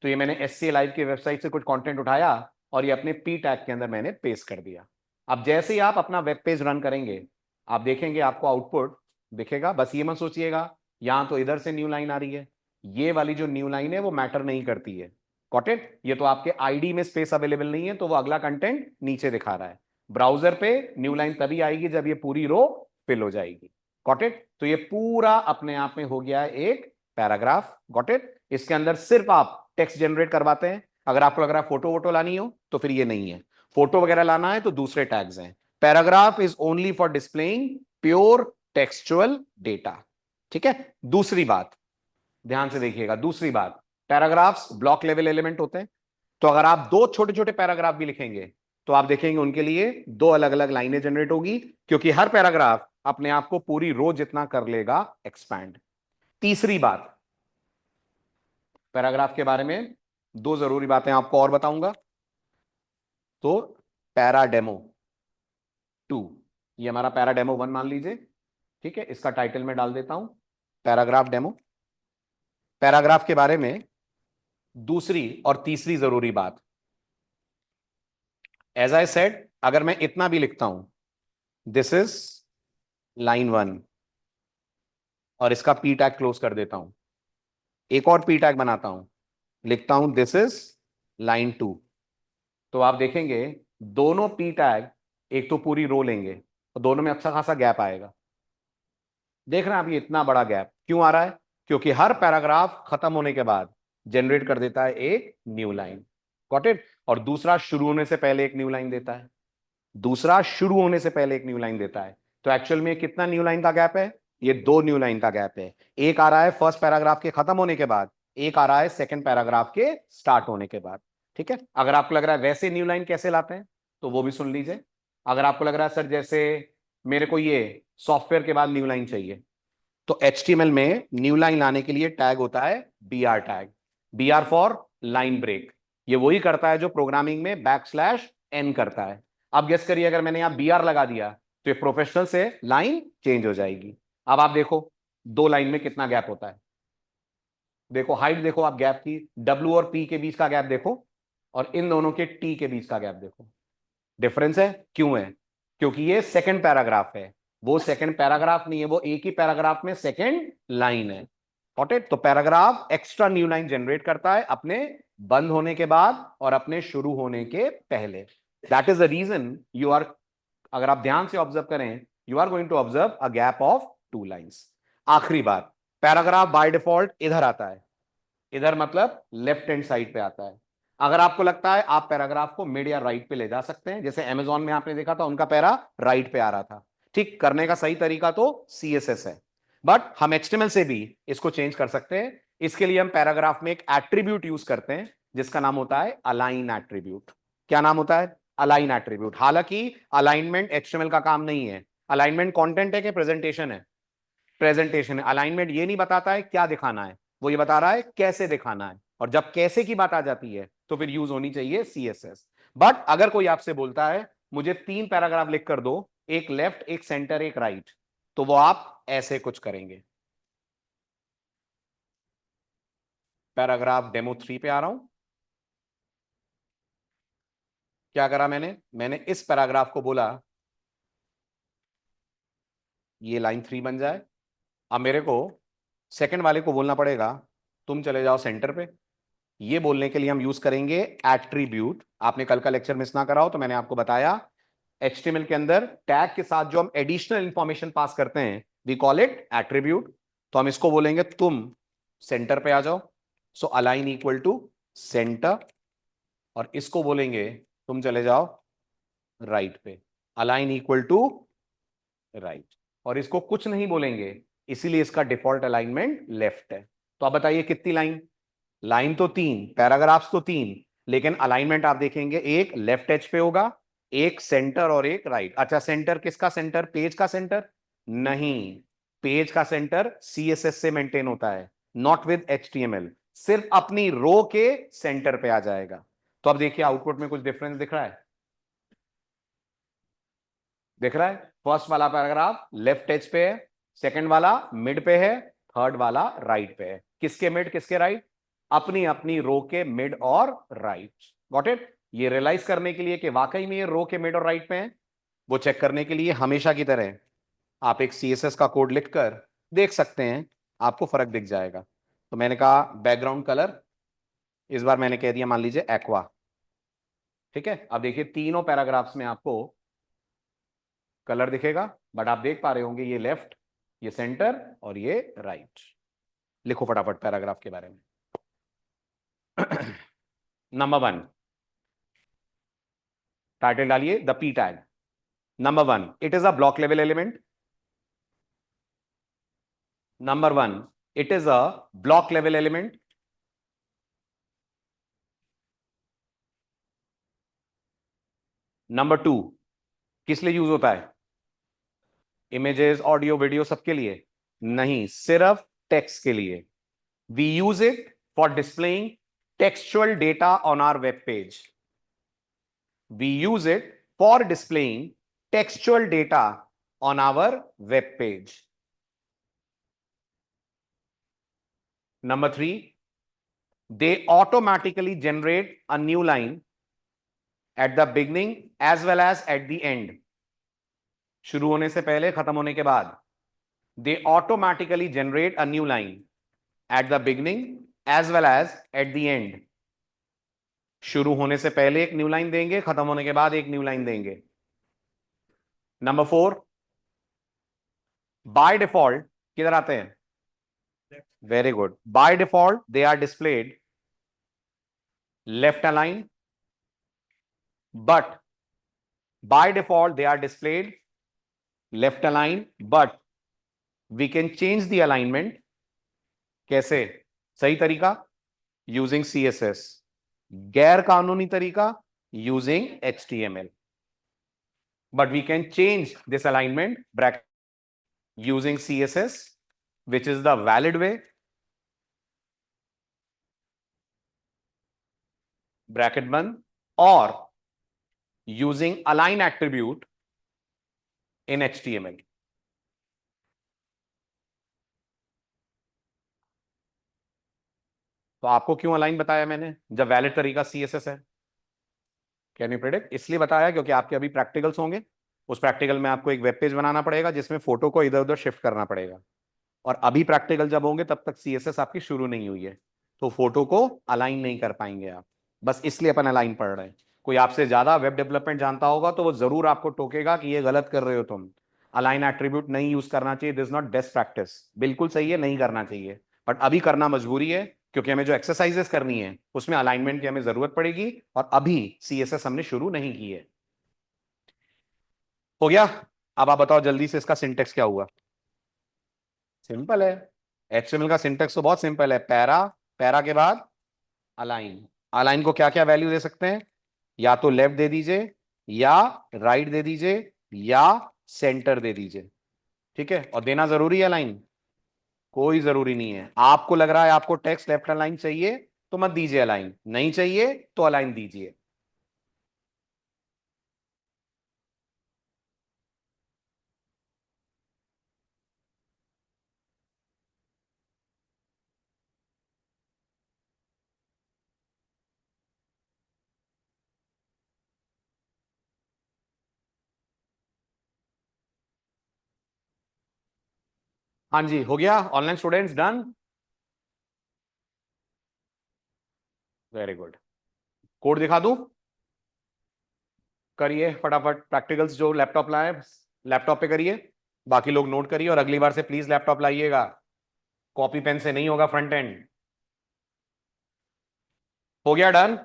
तो ये मैंने एससी लाइव की वेबसाइट से कुछ कंटेंट उठाया और ये अपने पी टैग के अंदर मैंने पेस्ट कर दिया। अब जैसे ही आप अपना वेब पेज रन करेंगे आप देखेंगे आपको आउटपुट दिखेगा। बस ये मत सोचिएगा यहां तो इधर से न्यू लाइन आ रही है, ये वाली जो न्यू लाइन है वो मैटर नहीं करती है। Got it? ये तो आपके आईडी में स्पेस अवेलेबल नहीं है तो वो अगला कंटेंट नीचे दिखा रहा है। ब्राउजर पे न्यू लाइन तभी आएगी जब ये पूरी रो फिल हो जाएगी। Got it? तो ये पूरा अपने आप में हो गया है एक पैराग्राफ। Got it? इसके अंदर सिर्फ आप टेक्स्ट जनरेट करवाते हैं। अगर आपको लग रहा है फोटो वोटो लानी हो तो फिर ये नहीं है, फोटो वगैरह लाना है तो दूसरे टैग्स हैं। Paragraph is only for displaying pure textual data. ठीक है? दूसरी बात ध्यान से देखिएगा, दूसरी बात, पैराग्राफ्स ब्लॉक लेवल एलिमेंट होते हैं। तो अगर आप दो छोटे छोटे पैराग्राफ भी लिखेंगे तो आप देखेंगे उनके लिए दो अलग अलग लाइनें जनरेट होगी, क्योंकि हर पैराग्राफ अपने आप को पूरी रो जितना कर लेगा एक्सपैंड। तीसरी बात, पैराग्राफ के बारे में दो जरूरी बातें आपको और बताऊंगा। तो पैरा डेमो 2, ये हमारा पैरा डेमो 1 मान लीजिए। ठीक है, इसका टाइटल में डाल देता हूं पैराग्राफ डेमो। पैराग्राफ के बारे में दूसरी और तीसरी जरूरी बात, एज आई सेड, अगर मैं इतना भी लिखता हूं दिस इज लाइन 1 और इसका पी टैग क्लोज कर देता हूं, एक और पी टैग बनाता हूं, लिखता हूं दिस इज लाइन 2, तो आप देखेंगे दोनों पी टैग एक तो पूरी रो लेंगे और दोनों में अच्छा खासा गैप आएगा। देख रहे हैं आप ये इतना बड़ा गैप क्यों आ रहा है? क्योंकि हर पैराग्राफ खत्म होने के बाद जनरेट कर देता है एक न्यू लाइन। Got it? और दूसरा शुरू होने से पहले एक न्यू लाइन देता है, दूसरा शुरू होने से पहले एक न्यू लाइन देता है। तो एक्चुअल में कितना न्यू लाइन का गैप है? ये दो न्यू लाइन का गैप है। एक आ रहा है फर्स्ट पैराग्राफ के खत्म होने के बाद, एक आ रहा है सेकंड पैराग्राफ के स्टार्ट होने के बाद। ठीक है? अगर आपको लग रहा है वैसे न्यू लाइन कैसे लाते हैं तो वो भी सुन लीजिए। अगर आपको लग रहा है सर जैसे मेरे को ये सॉफ्टवेयर के बाद न्यू लाइन चाहिए, तो HTML में न्यू लाइन लाने के लिए टैग होता है BR tag, BR for line break. ये वही करता है जो प्रोग्रामिंग में \n करता है। अब गेस करिए अगर मैंने यहां BR लगा दिया तो ये प्रोफेशनल से लाइन चेंज हो जाएगी। अब आप देखो दो लाइन में कितना गैप होता है, देखो हाइट देखो आप गैप की, W और P के बीच का गैप देखो और इन दोनों के T के बीच का गैप देखो, डिफरेंस है। क्यों है? क्योंकि ये सेकंड पैराग्राफ है, वो सेकंड पैराग्राफ नहीं है, वो एक ही पैराग्राफ में सेकंड लाइन है। Got it? तो paragraph extra new line generate करता है अपने बंद होने के बाद और अपने शुरू होने के पहले। That is the reason you are, अगर आप ध्यान से ऑब्जर्व करें, you are going to observe a gap of 2 lines. आखिरी बात, पैराग्राफ बाय डिफॉल्ट इधर आता है, इधर मतलब लेफ्ट हैंड साइड पे आता है। अगर आपको लगता है आप पैराग्राफ को मिड या राइट पे ले जा सकते हैं, जैसे अमेजॉन में आपने देखा था उनका पैरा राइट पे आ रहा था, ठीक करने का सही तरीका तो CSS है, बट हम HTML से भी इसको चेंज कर सकते हैं। इसके लिए हम पैराग्राफ में एक एट्रीब्यूट यूज करते हैं जिसका नाम होता है अलाइन एट्रीब्यूट। क्या नाम होता है? Align attribute. हालांकि अलाइनमेंट HTML का काम नहीं है, अलाइनमेंट कंटेंट है कि प्रेजेंटेशन है? प्रेजेंटेशन है। अलाइनमेंट ये नहीं बताता है क्या दिखाना है, वो ये बता रहा है कैसे दिखाना है, और जब कैसे की बात आ जाती है तो फिर यूज होनी चाहिए CSS। बट अगर कोई आपसे बोलता है मुझे 3 पैराग्राफ लिख कर दो, एक लेफ्ट एक सेंटर एक राइट, तो वो आप ऐसे कुछ करेंगे। पैराग्राफ डेमो 3 पे आ रहा हूं। क्या करा मैंने इस पैराग्राफ को बोला ये लाइन 3 बन जाए। अब मेरे को सेकंड वाले को बोलना पड़ेगा तुम चले जाओ सेंटर पे। ये बोलने के लिए हम यूज करेंगे एट्रीब्यूट। आपने कल का लेक्चर मिस ना कराओ तो मैंने आपको बताया HTML के अंदर टैग के साथ जो हम एडिशनल इंफॉर्मेशन पास करते हैं वी कॉल इट एट्रीब्यूट। तो हम इसको बोलेंगे तुम सेंटर पे आ जाओ, सो अलाइन इक्वल टू सेंटर, और इसको बोलेंगे तुम चले जाओ राइट पे, अलाइन इक्वल टू राइट, और इसको कुछ नहीं बोलेंगे इसीलिए इसका डिफॉल्ट अलाइनमेंट लेफ्ट है। तो आप बताइए कितनी लाइन, लाइन तो तीन, पैराग्राफ्स तो तीन, लेकिन अलाइनमेंट आप देखेंगे एक लेफ्ट एज पे होगा, एक सेंटर और एक राइट। अच्छा सेंटर किसका सेंटर, पेज का सेंटर? नहीं, पेज का सेंटर सीएसएस से मेंटेन होता है, नॉट विद एचटीएमएल, सिर्फ अपनी रो के सेंटर पे आ जाएगा। तो अब देखिए आउटपुट में कुछ डिफरेंस दिख रहा है, दिख रहा है? फर्स्ट वाला पैराग्राफ लेफ्ट एज पे है, सेकंड वाला मिड पे है, थर्ड वाला राइट पे है। किसके मिड किसके राइट? अपनी अपनी रो के मिड और राइट। Got it? ये रियलाइज करने के लिए कि वाकई में ये रो के मिड और राइट पे है, वो चेक करने के लिए हमेशा की तरह आप एक सीएसएस का कोड लिखकर देख सकते हैं, आपको फर्क दिख जाएगा। तो मैंने कहा बैकग्राउंड कलर, इस बार मैंने कह दिया मान लीजिए एक्वा। ठीक है, अब देखिए तीनों पैराग्राफ्स में आपको कलर दिखेगा, बट आप देख पा रहे होंगे ये लेफ्ट, ये सेंटर और ये राइट। लिखो फटाफट पैराग्राफ के बारे में। नंबर वन, टाइटल डालिए the P tag. Number one, it is a block level element. Number one, it is a block level element. Number two, किस लिए यूज होता है? इमेजेस, ऑडियो, वीडियो सबके लिए? नहीं, सिर्फ टेक्स्ट के लिए। We use it for displaying textual data on our web page. We use it for displaying textual data on our web page. Number three, they automatically generate a new line at the beginning as well as at the end. शुरू होने से पहले, खत्म होने के बाद। They automatically generate a new line at the beginning as well as at the end. शुरू होने से पहले एक न्यू लाइन देंगे, खत्म होने के बाद एक न्यू लाइन देंगे। नंबर फोर, बाय डिफॉल्ट किधर आते हैं? Very good, by default they are displayed left align, but by default they are displayed left align, but we can change the alignment. कैसे? सही तरीका यूजिंग CSS, गैर कानूनी तरीका using HTML, but we can change this alignment bracket using CSS, which is the valid way, bracket बंद, or using align attribute in HTML. तो आपको क्यों अलाइन बताया मैंने जब वैलिड तरीका CSS है? Can you predict? इसलिए बताया क्योंकि आपके अभी प्रैक्टिकल्स होंगे, उस प्रैक्टिकल में आपको एक वेब पेज बनाना पड़ेगा जिसमें फोटो को इधर उधर शिफ्ट करना पड़ेगा, और अभी प्रैक्टिकल जब होंगे तब तक CSS आपकी शुरू नहीं हुई है, तो फोटो को अलाइन नहीं कर पाएंगे आप, बस इसलिए अपन अलाइन पढ़ रहे हैं। कोई आपसे ज्यादा वेब डेवलपमेंट जानता होगा तो वो जरूर आपको टोकेगा कि ये गलत कर रहे हो तुम, अलाइन एट्रीब्यूट नहीं यूज करना चाहिए, दिस नॉट बेस्ट प्रैक्टिस। बिल्कुल सही है, नहीं करना चाहिए, बट अभी करना मजबूरी है क्योंकि हमें जो एक्सरसाइजेस करनी है उसमें अलाइनमेंट की हमें जरूरत पड़ेगी, और अभी CSS हमने शुरू नहीं की है। हो गया? अब आप बताओ जल्दी से इसका सिंटेक्स क्या हुआ? सिंपल है, HTML का सिंटेक्स तो बहुत सिंपल है, पैरा, पैरा के बाद अलाइन। अलाइन को क्या क्या वैल्यू दे सकते हैं? या तो लेफ्ट दे दीजिए, या राइट दे दीजिए, या सेंटर दे दीजिए। ठीक है, और देना जरूरी है अलाइन? कोई जरूरी नहीं है। आपको लग रहा है आपको टेक्स्ट लेफ्ट अलाइन चाहिए तो मत दीजिए अलाइन, नहीं चाहिए तो अलाइन दीजिए। हाँ जी, हो गया। Online students done? Very good. Code दिखा दूं? करिए फटाफट, प्रैक्टिकल्स जो लैपटॉप लाए लैपटॉप पे करिए। बाकी लोग नोट करिए और अगली बार से प्लीज लैपटॉप लाइएगा, कॉपी पेन से नहीं होगा फ्रंट एंड। हो गया डन?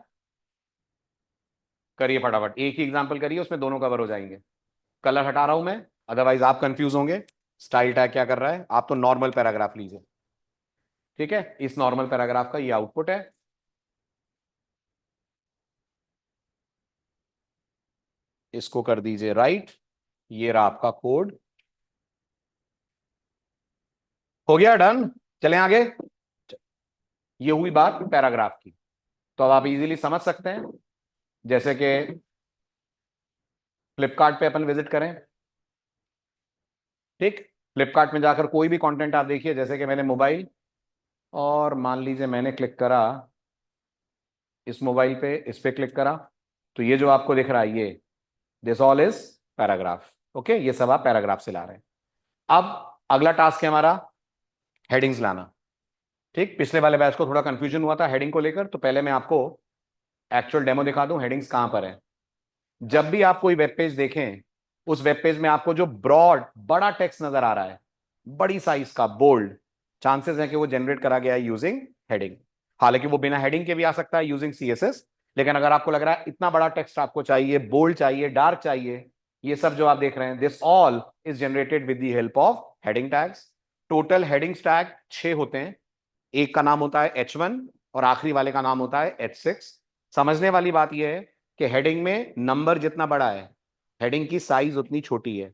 करिए फटाफट, एक ही एग्जांपल करिए, उसमें दोनों कवर हो जाएंगे। कलर हटा रहा हूं मैं, अदरवाइज आप कंफ्यूज होंगे। स्टाइल टैग क्या कर रहा है, आप तो नॉर्मल पैराग्राफ लीजिए। ठीक है, इस नॉर्मल पैराग्राफ का ये आउटपुट है। इसको कर दीजिए राइट, ये रहा आपका कोड। हो गया डन? चलें आगे। ये हुई बात पैराग्राफ की। तो अब आप इजीली समझ सकते हैं, जैसे कि फ्लिपकार्ट पे अपन विजिट करें। ठीक, फ्लिपकार्ट में जाकर कोई भी कंटेंट आप देखिए, जैसे कि मैंने मोबाइल, और मान लीजिए मैंने क्लिक करा इस मोबाइल पे, इस पे क्लिक करा, तो ये जो आपको दिख रहा है ये this all is paragraph. Okay, ये सब आप पैराग्राफ से ला रहे हैं। अब अगला टास्क है हमारा हेडिंग्स लाना। ठीक, पिछले वाले बैच को थोड़ा कंफ्यूजन हुआ था हेडिंग को लेकर, तो पहले मैं आपको एक्चुअल डेमो दिखा दूं हेडिंग्स कहां पर है। जब भी आप कोई वेब पेज देखें, उस वेब पेज में आपको जो ब्रॉड बड़ा टेक्स्ट नजर आ रहा है, बड़ी साइज का बोल्ड, चांसेस है कि वो जनरेट करा गया है यूजिंग हेडिंग। हालांकि वो बिना हेडिंग के भी आ सकता है यूजिंग सीएसएस, लेकिन अगर आपको लग रहा है इतना बड़ा टेक्स्ट आपको चाहिए, बोल्ड चाहिए, डार्क चाहिए, ये सब जो आप देख रहे हैं, this all is generated with the help of heading tags. Total heading tag 6 होते हैं। एक का नाम होता है H1 और आखिरी वाले का नाम होता है H6। समझने वाली बात यह है कि हेडिंग में नंबर जितना बड़ा है, हेडिंग की साइज उतनी छोटी है।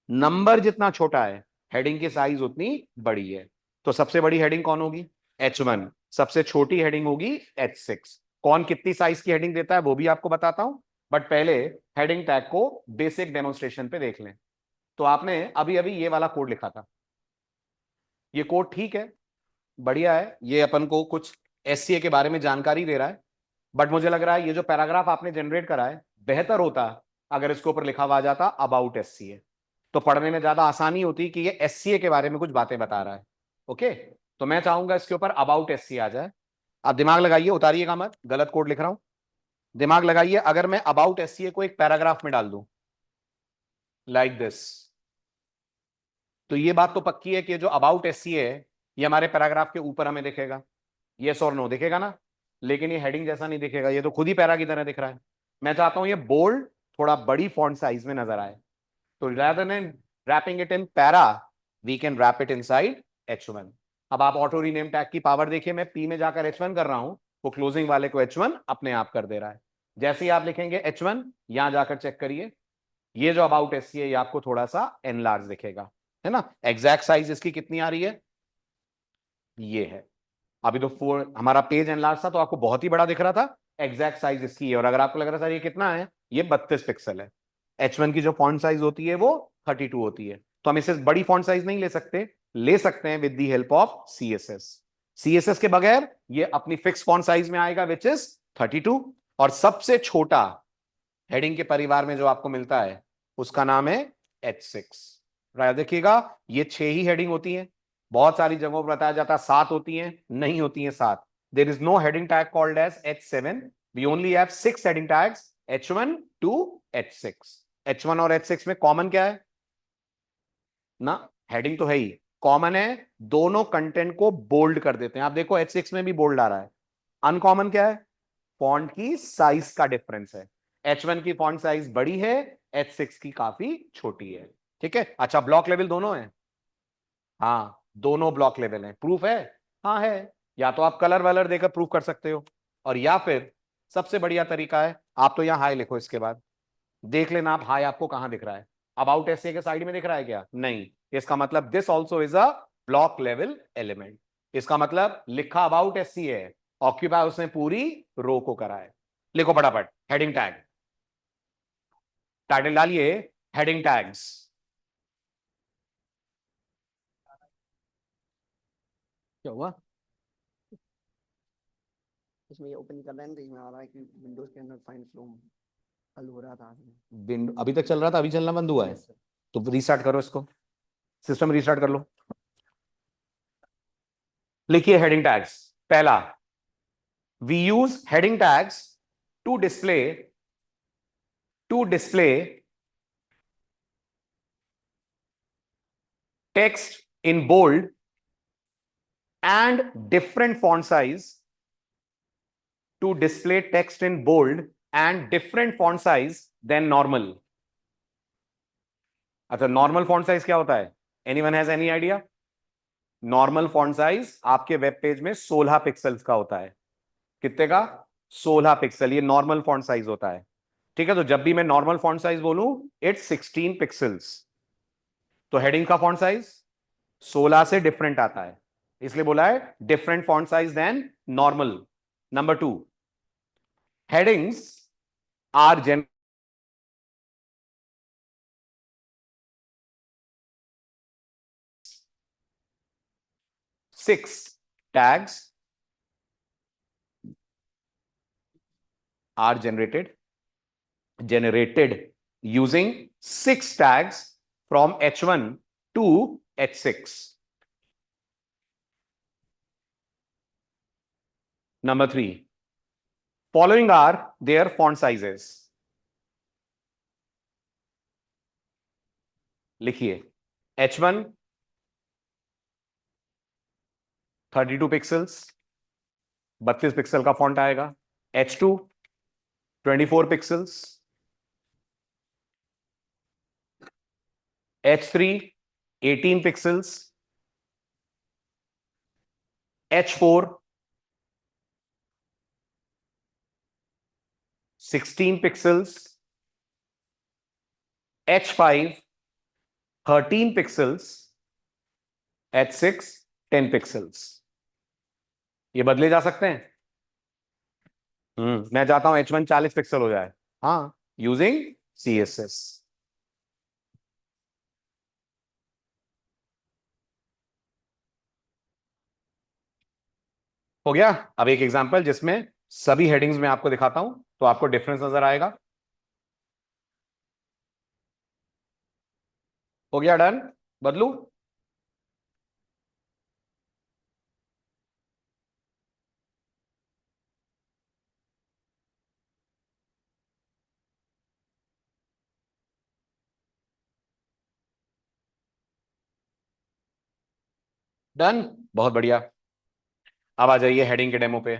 नंबर जितना छोटा है, हेडिंग की साइज उतनी बड़ी है। तो सबसे बड़ी हेडिंग कौन होगी? H1। सबसे छोटी हेडिंग होगी H6। कौन कितनी साइज की हेडिंग देता है वो भी आपको बताता हूं, बट पहले हेडिंग टैग को बेसिक डेमोन्स्ट्रेशन पे देख लें। तो आपने अभी अभी ये वाला कोड लिखा था, ये कोड ठीक है, बढ़िया है, ये अपन को कुछ एससीए के बारे में जानकारी दे रहा है, बट मुझे लग रहा है ये जो पैराग्राफ आपने जनरेट करा है, बेहतर होता अगर इसके ऊपर लिखा हुआ जाता अबाउट एससीए, तो पढ़ने में ज्यादा आसानी होती कि ये एससीए के बारे में कुछ बातें बता रहा है। ओके, तो मैं चाहूंगा इसके ऊपर अबाउट एससीए आ जाए। आप दिमाग लगाइए, उतारिएगा मत, गलत कोड लिख रहा हूं, दिमाग लगाइए। अगर मैं अबाउट एससीए को एक पैराग्राफ में डाल दूं लाइक दिस, तो ये बात तो पक्की है कि जो अबाउट एससीए है ये हमारे पैराग्राफ के ऊपर हमें दिखेगा, यस और नो दिखेगा ना, लेकिन ये हेडिंग जैसा नहीं दिखेगा, ये तो खुद ही पैरा की तरह दिख रहा है। मैं चाहता हूं ये बोल्ड, थोड़ा बड़ी फॉन्ट साइज में नजर आए। तो rather than wrapping it in para, we can wrap it inside H1। अब आप ऑटो रीनेम टैग की पावर देखिए, मैं P में जाकर H1 कर रहा हूं, वो क्लोजिंग वाले को H1 अपने आप कर दे रहा है। जैसे ही आप लिखेंगे H1, यहां जाकर चेक करिए, ये जो अबाउट एससी है ये आपको थोड़ा सा एनलार्ज दिखेगा, है ना। एग्जैक्ट साइज इसकी कितनी आ रही है? ये है। अभी तो फोर हमारा पेज एनलार्ज था तो आपको बहुत ही बड़ा दिख रहा था, एग्जैक्ट साइज इसकी है। और अगर आपको लग रहा था ये कितना है, ये 32 पिक्सल है। H1 की जो फॉन्ट साइज होती है वो 32 होती है, तो हम इसे बड़ी फॉन्ट साइज नहीं ले सकते हैं with the help of CSS. CSS के बगैर ये अपनी फिक्स फॉन्ट साइज में आएगा विच इज 32। और सबसे छोटा हेडिंग के परिवार में जो आपको मिलता है उसका नाम है H6। देखिएगा, ये 6 ही हेडिंग होती हैं, बहुत सारी जगहों पर बताया जाता है 7 होती हैं, नहीं होती हैं 7। There is no heading tag called as H7, we only have 6 heading tags, H1 to H6। H1 और H6 में कॉमन क्या है ना, हेडिंग तो है ही, कॉमन है दोनों कंटेंट को बोल्ड कर देते हैं। आप देखो H6 में भी बोल्ड आ रहा है। अनकॉमन क्या है? फॉन्ट की साइज का डिफरेंस है, H1 की फॉन्ट साइज बड़ी है, H6 की काफी छोटी है। ठीक है, अच्छा ब्लॉक लेवल दोनों है? हाँ, दोनों ब्लॉक लेवल है। प्रूफ है? हाँ है। या तो आप कलर वलर देकर प्रूफ कर सकते हो, और या फिर सबसे बढ़िया तरीका है, आप तो यहां हाई लिखो, इसके बाद देख लेना आप हाई आपको कहां दिख रहा है। अबाउट एसए के साइड में दिख रहा है क्या? नहीं। इसका मतलब this also is a block level element. इसका मतलब लिखा अबाउट एससी है, ऑक्यूपाई उसने पूरी रो को करा है। लिखो फटाफट हेडिंग टैग, टाइटल डालिए हेडिंग टैग्स। क्या हुआ? इसमें ये ओपन कर रहे हैं तो इसमें आ रहा है कि विंडोज के अंदर फाइल फ्लो हल हो रहा था। विंडो अभी तक चल रहा था, अभी चलना बंद हुआ है? Yes sir. तो रीस्टार्ट करो इसको, सिस्टम रीस्टार्ट कर लो। लिखिए हेडिंग टैग्स। पहला, we use heading tags to display to display text in bold and different font size to display text in bold and different font size than normal. अच्छा, normal font size क्या होता है? Anyone has any idea? Normal font size आपके web page में 16 pixels का होता है। कितने का? 16 पिक्सल, ये नॉर्मल फॉन्ट साइज होता है। ठीक है, तो जब भी मैं नॉर्मल फॉन्ट साइज बोलूं, इट्स 16 पिक्सल्स। तो हेडिंग का फॉन्ट साइज 16 से डिफरेंट आता है, इसलिए बोला है different font size than normal. Number 2, headings are 6 tags are generated using 6 tags from H1 to H6. Number 3, following are their font sizes. लिखिए, H1 32 पिक्सल्स, 32 पिक्सल का फॉन्ट आएगा। H2 24 pixels, H3 18 pixels, H4 16 pixels, H5 13 pixels, H6 10 pixels. ये बदले जा सकते हैं। मैं चाहता हूं H1 40 पिक्सल हो जाए, हाँ, यूजिंग CSS। हो गया। अब एक एग्जांपल जिसमें सभी हेडिंग्स में आपको दिखाता हूं, तो आपको डिफरेंस नजर आएगा। हो गया, डन। बदलू? डन, बहुत बढ़िया। अब आ जाइए हेडिंग के डेमो पे।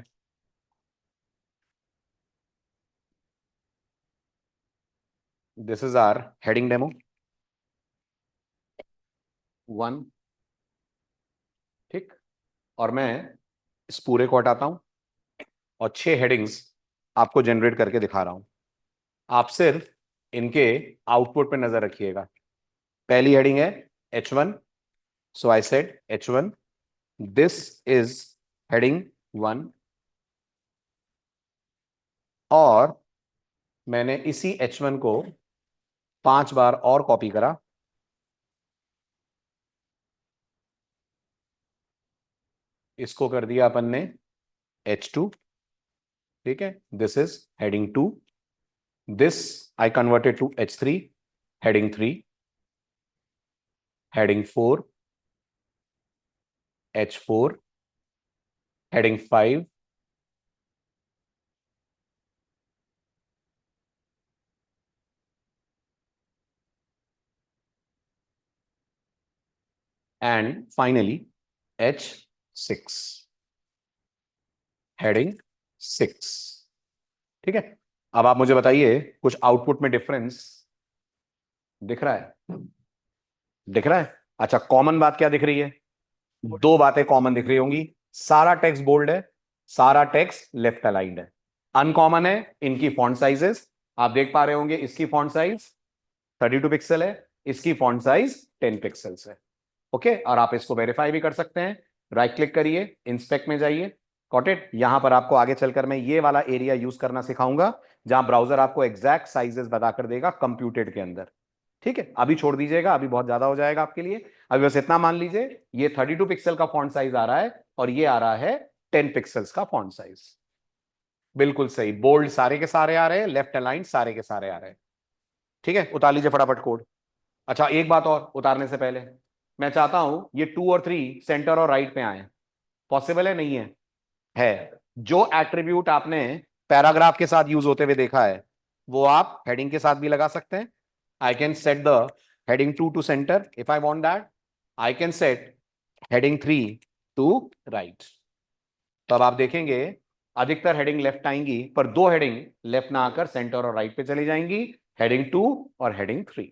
This is our heading demo 1। ठीक, और मैं इस पूरे को हटाता हूं और 6 हेडिंग्स आपको जनरेट करके दिखा रहा हूं। आप सिर्फ इनके आउटपुट पे नजर रखिएगा। पहली हेडिंग है H1, so I said H1, this is heading 1, और मैंने इसी H1 को 5 बार और कॉपी करा। इसको कर दिया अपन ने H2। ठीक है, this is heading 2, this I converted to H3, heading 3, heading 4, H4, heading 5, and finally H6, heading 6। ठीक है, अब आप मुझे बताइए कुछ आउटपुट में डिफरेंस दिख रहा है? दिख रहा है? अच्छा, कॉमन बात क्या दिख रही है? 2 बातें कॉमन दिख रही होंगी। सारा टेक्स्ट बोल्ड है, सारा टेक्स्ट लेफ्ट अलाइंड है। अनकॉमन है इनकी फॉन्ट साइजेस। आप देख पा रहे होंगे इसकी फॉन्ट साइज 32 पिक्सल है, इसकी फॉन्ट साइज 10 पिक्सल्स है। ओके, और आप इसको वेरीफाई भी कर सकते हैं। राइट क्लिक करिए, इंस्पेक्ट में जाइए, गॉट इट। यहां पर आपको आगे चलकर मैं ये वाला एरिया यूज करना सिखाऊंगा, जहां ब्राउजर आपको एग्जैक्ट साइजेस बताकर देगा कंप्यूटेड के अंदर। ठीक है, अभी छोड़ दीजिएगा, अभी बहुत ज्यादा हो जाएगा आपके लिए। अभी बस इतना मान लीजिए, ये 32 पिक्सल का फॉन्ट साइज आ रहा है और ये आ रहा है 10 पिक्सल्स का फॉन्ट साइज। बिल्कुल सही, बोल्ड सारे के सारे आ रहे हैं, लेफ्ट अलाइन सारे के सारे आ रहे हैं। ठीक है, उतार लीजिए फटाफट कोड। अच्छा, एक बात और उतारने से पहले, मैं चाहता हूं ये 2 और 3 सेंटर और राइट पे आए। पॉसिबल है? नहीं है? है। जो एट्रीब्यूट आपने पैराग्राफ के साथ यूज होते हुए देखा है, वो आप हेडिंग के साथ भी लगा सकते हैं। I can set the heading 2 to center if I want that. I can set heading 3 to right. तो अब आप देखेंगे अधिकतर हेडिंग लेफ्ट आएंगी, पर दो हेडिंग लेफ्ट ना आकर सेंटर और राइट पे चली जाएंगी, हेडिंग 2 और हेडिंग 3।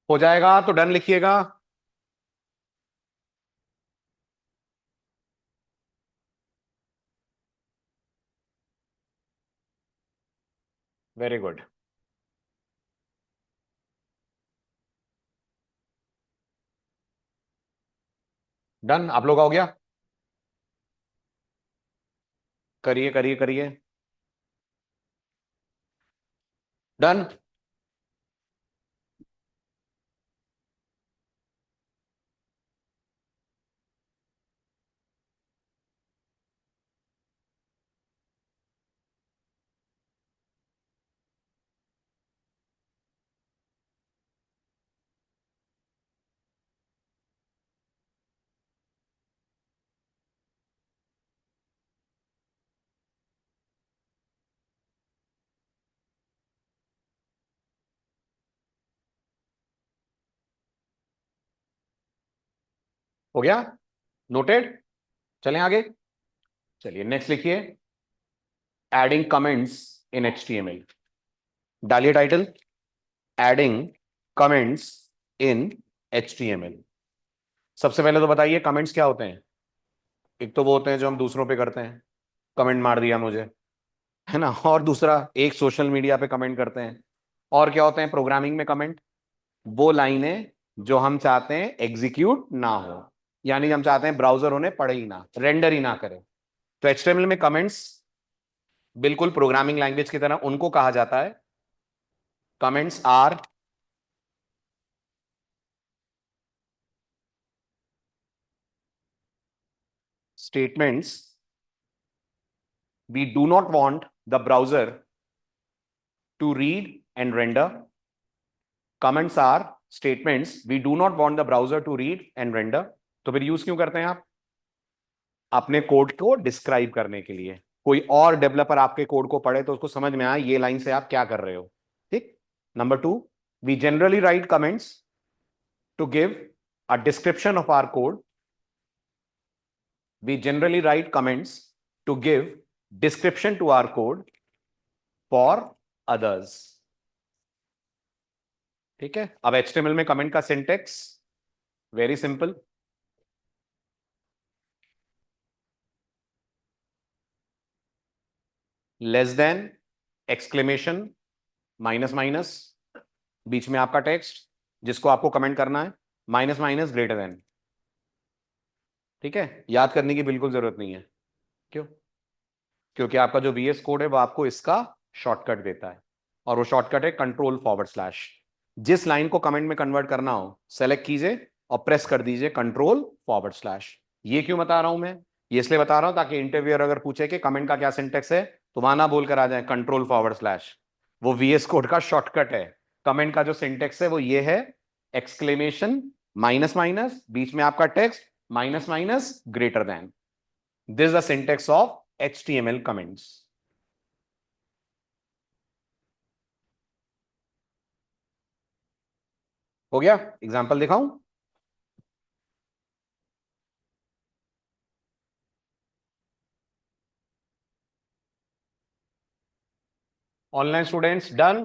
हो जाएगा तो डन लिखिएगा। Very good. डन, आप लोग का हो गया? करिए करिए करिए। डन। हो गया, नोटेड। चलें आगे। चलिए नेक्स्ट लिखिए, एडिंग कमेंट्स इन HTML। डालिए title, adding comments in HTML। सबसे पहले तो बताइए कमेंट्स क्या होते हैं। एक तो वो होते हैं जो हम दूसरों पे करते हैं, कमेंट मार दिया मुझे, है ना। और दूसरा एक सोशल मीडिया पे कमेंट करते हैं। और क्या होते हैं प्रोग्रामिंग में कमेंट? वो लाइनें जो हम चाहते हैं एग्जीक्यूट ना हो, यानी हम चाहते हैं ब्राउजर उन्हें पढ़े ही ना, रेंडर ही ना करे। तो HTML में कमेंट्स बिल्कुल प्रोग्रामिंग लैंग्वेज की तरह उनको कहा जाता है, comments are statements we do not want the browser to read and render. Comments are statements we do not want the browser to read and render. तो फिर यूज क्यों करते हैं आप? अपने कोड को डिस्क्राइब करने के लिए, कोई और डेवलपर आपके कोड को पढ़े तो उसको समझ में आए ये लाइन से आप क्या कर रहे हो। ठीक। Number 2, we generally write comments to give a description of our code. We generally write comments to give description to our code for others. ठीक है। अब HTML में कमेंट का syntax very simple. Less than, exclamation, minus minus, बीच में आपका text जिसको आपको कमेंट करना है, माइनस माइनस, ग्रेटर देन। ठीक है, याद करने की बिल्कुल जरूरत नहीं है। क्यों? क्योंकि आपका जो VS कोड है वो आपको इसका शॉर्टकट देता है, और वो शॉर्टकट है कंट्रोल/। जिस लाइन को कमेंट में कन्वर्ट करना हो सेलेक्ट कीजिए और प्रेस कर दीजिए कंट्रोल/। ये क्यों बता रहा हूं मैं? ये इसलिए बता रहा हूं ताकि इंटरव्यूअर अगर पूछे कि कमेंट का क्या सिंटेक्स है तो वहां ना बोलकर आ जाए कंट्रोल/। वो VS कोड का शॉर्टकट है। कमेंट का जो सिंटेक्स है वो ये है, एक्सक्लेमेशन, माइनस माइनस, बीच में आपका text, minus minus, greater than. This is the syntax of HTML comments. हो गया? एग्जांपल दिखाऊं? Online students done,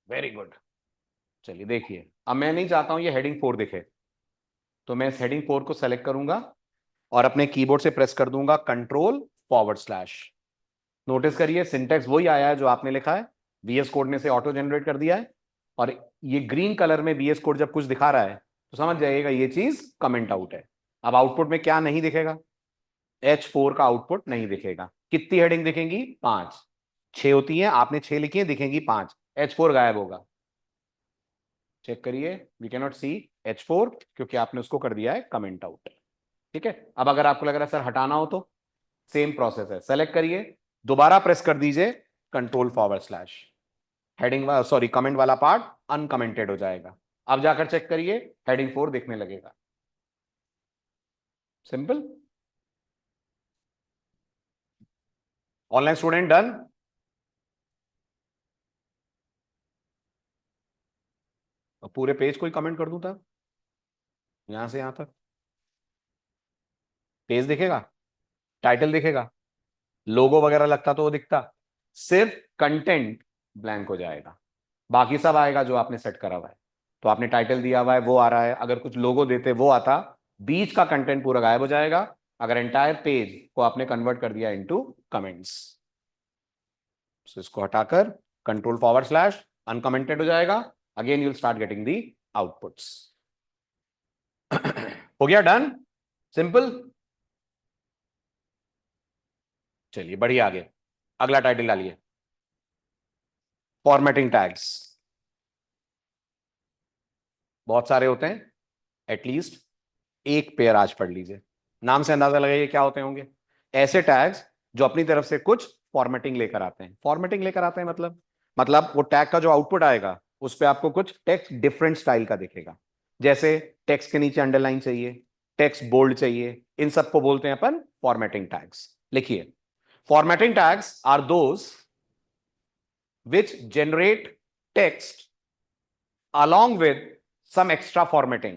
very good. चलिए देखिए, अब मैं नहीं चाहता हूं ये हेडिंग 4 दिखे, तो मैं इस हेडिंग 4 को सेलेक्ट करूंगा और अपने कीबोर्ड से प्रेस कर दूंगा कंट्रोल/। नोटिस करिए सिंटेक्स वही आया है जो आपने लिखा है, VS कोड ने से ऑटो जनरेट कर दिया है, और ये ग्रीन कलर में VS कोड जब कुछ दिखा रहा है तो समझ जाइएगा ये चीज कमेंट आउट है। अब आउटपुट में क्या नहीं दिखेगा? H4 का आउटपुट नहीं दिखेगा। कितनी हेडिंग दिखेंगी? 5। 6 होती है, आपने 6 लिखी है, दिखेंगी 5। H4 गायब होगा। चेक करिए, we can not C H4 क्योंकि आपने उसको कर दिया है कमेंट आउट। ठीक है, अब अगर आपको लग रहा है सर हटाना हो तो सेम प्रोसेस है, सेलेक्ट करिए, दोबारा प्रेस कर दीजिए कंट्रोल/, हेडिंग सॉरी कमेंट वाला पार्ट अनकमेंटेड हो जाएगा। अब जाकर चेक करिए, हेडिंग 4 दिखने लगेगा। सिंपल। Online student done? पूरे पेज को ही कमेंट कर दूं तब, यहां से यहां तक पेज दिखेगा, टाइटल दिखेगा, लोगो वगैरह लगता तो वो दिखता, सिर्फ कंटेंट ब्लैंक हो जाएगा, बाकी सब आएगा जो आपने सेट करा हुआ है। तो आपने टाइटल दिया हुआ है वो आ रहा है, अगर कुछ लोगो देते वो आता, बीच का कंटेंट पूरा गायब हो जाएगा अगर एंटायर पेज को आपने कन्वर्ट कर दिया इनटू कमेंट्स। इसको हटाकर कंट्रोल/, अनकमेंटेड हो जाएगा, again you'll start getting the outputs. हो गया डन? सिंपल। चलिए बढ़िया, आगे अगला टाइटल डालिए, फॉर्मेटिंग टैग्स। बहुत सारे होते हैं, एटलीस्ट एक पेयर आज पढ़ लीजिए, नाम से अंदाजा लगाइए क्या होते होंगे। ऐसे टैग्स जो अपनी तरफ से कुछ फॉर्मेटिंग लेकर आते हैं। फॉर्मेटिंग लेकर आते हैं मतलब वो टैग का जो आउटपुट आएगा उस पर आपको कुछ टेक्स्ट डिफरेंट स्टाइल का दिखेगा। जैसे टेक्स्ट के नीचे अंडरलाइन चाहिए, टेक्स्ट बोल्ड चाहिए, इन सबको बोलते हैं अपन फॉर्मेटिंग टैग्स। लिखिए, formatting tags are those which generate text along with some extra formatting.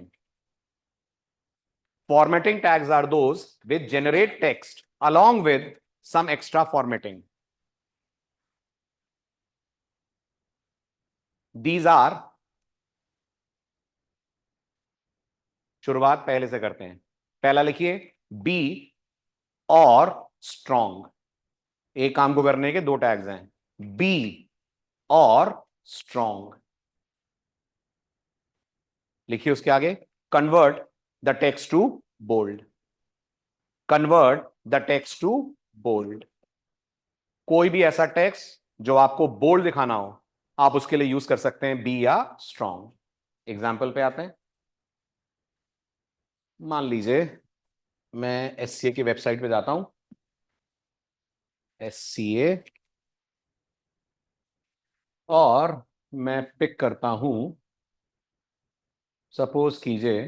Formatting tags are those which generate text along with some extra formatting. These are, शुरुआत पहले से करते हैं। पहला लिखिए, बी और स्ट्रॉन्ग। एक काम को करने के दो टैग्स हैं, बी और स्ट्रॉन्ग। लिखिए उसके आगे, convert the text to bold. Convert the text to bold. कोई भी ऐसा टेक्स्ट जो आपको बोल्ड दिखाना हो आप उसके लिए यूज कर सकते हैं बी या स्ट्रॉन्ग। एग्जाम्पल पे आते हैं, मान लीजिए मैं एससीए की वेबसाइट पे जाता हूं, एससीए, और मैं पिक करता हूं, सपोज कीजिए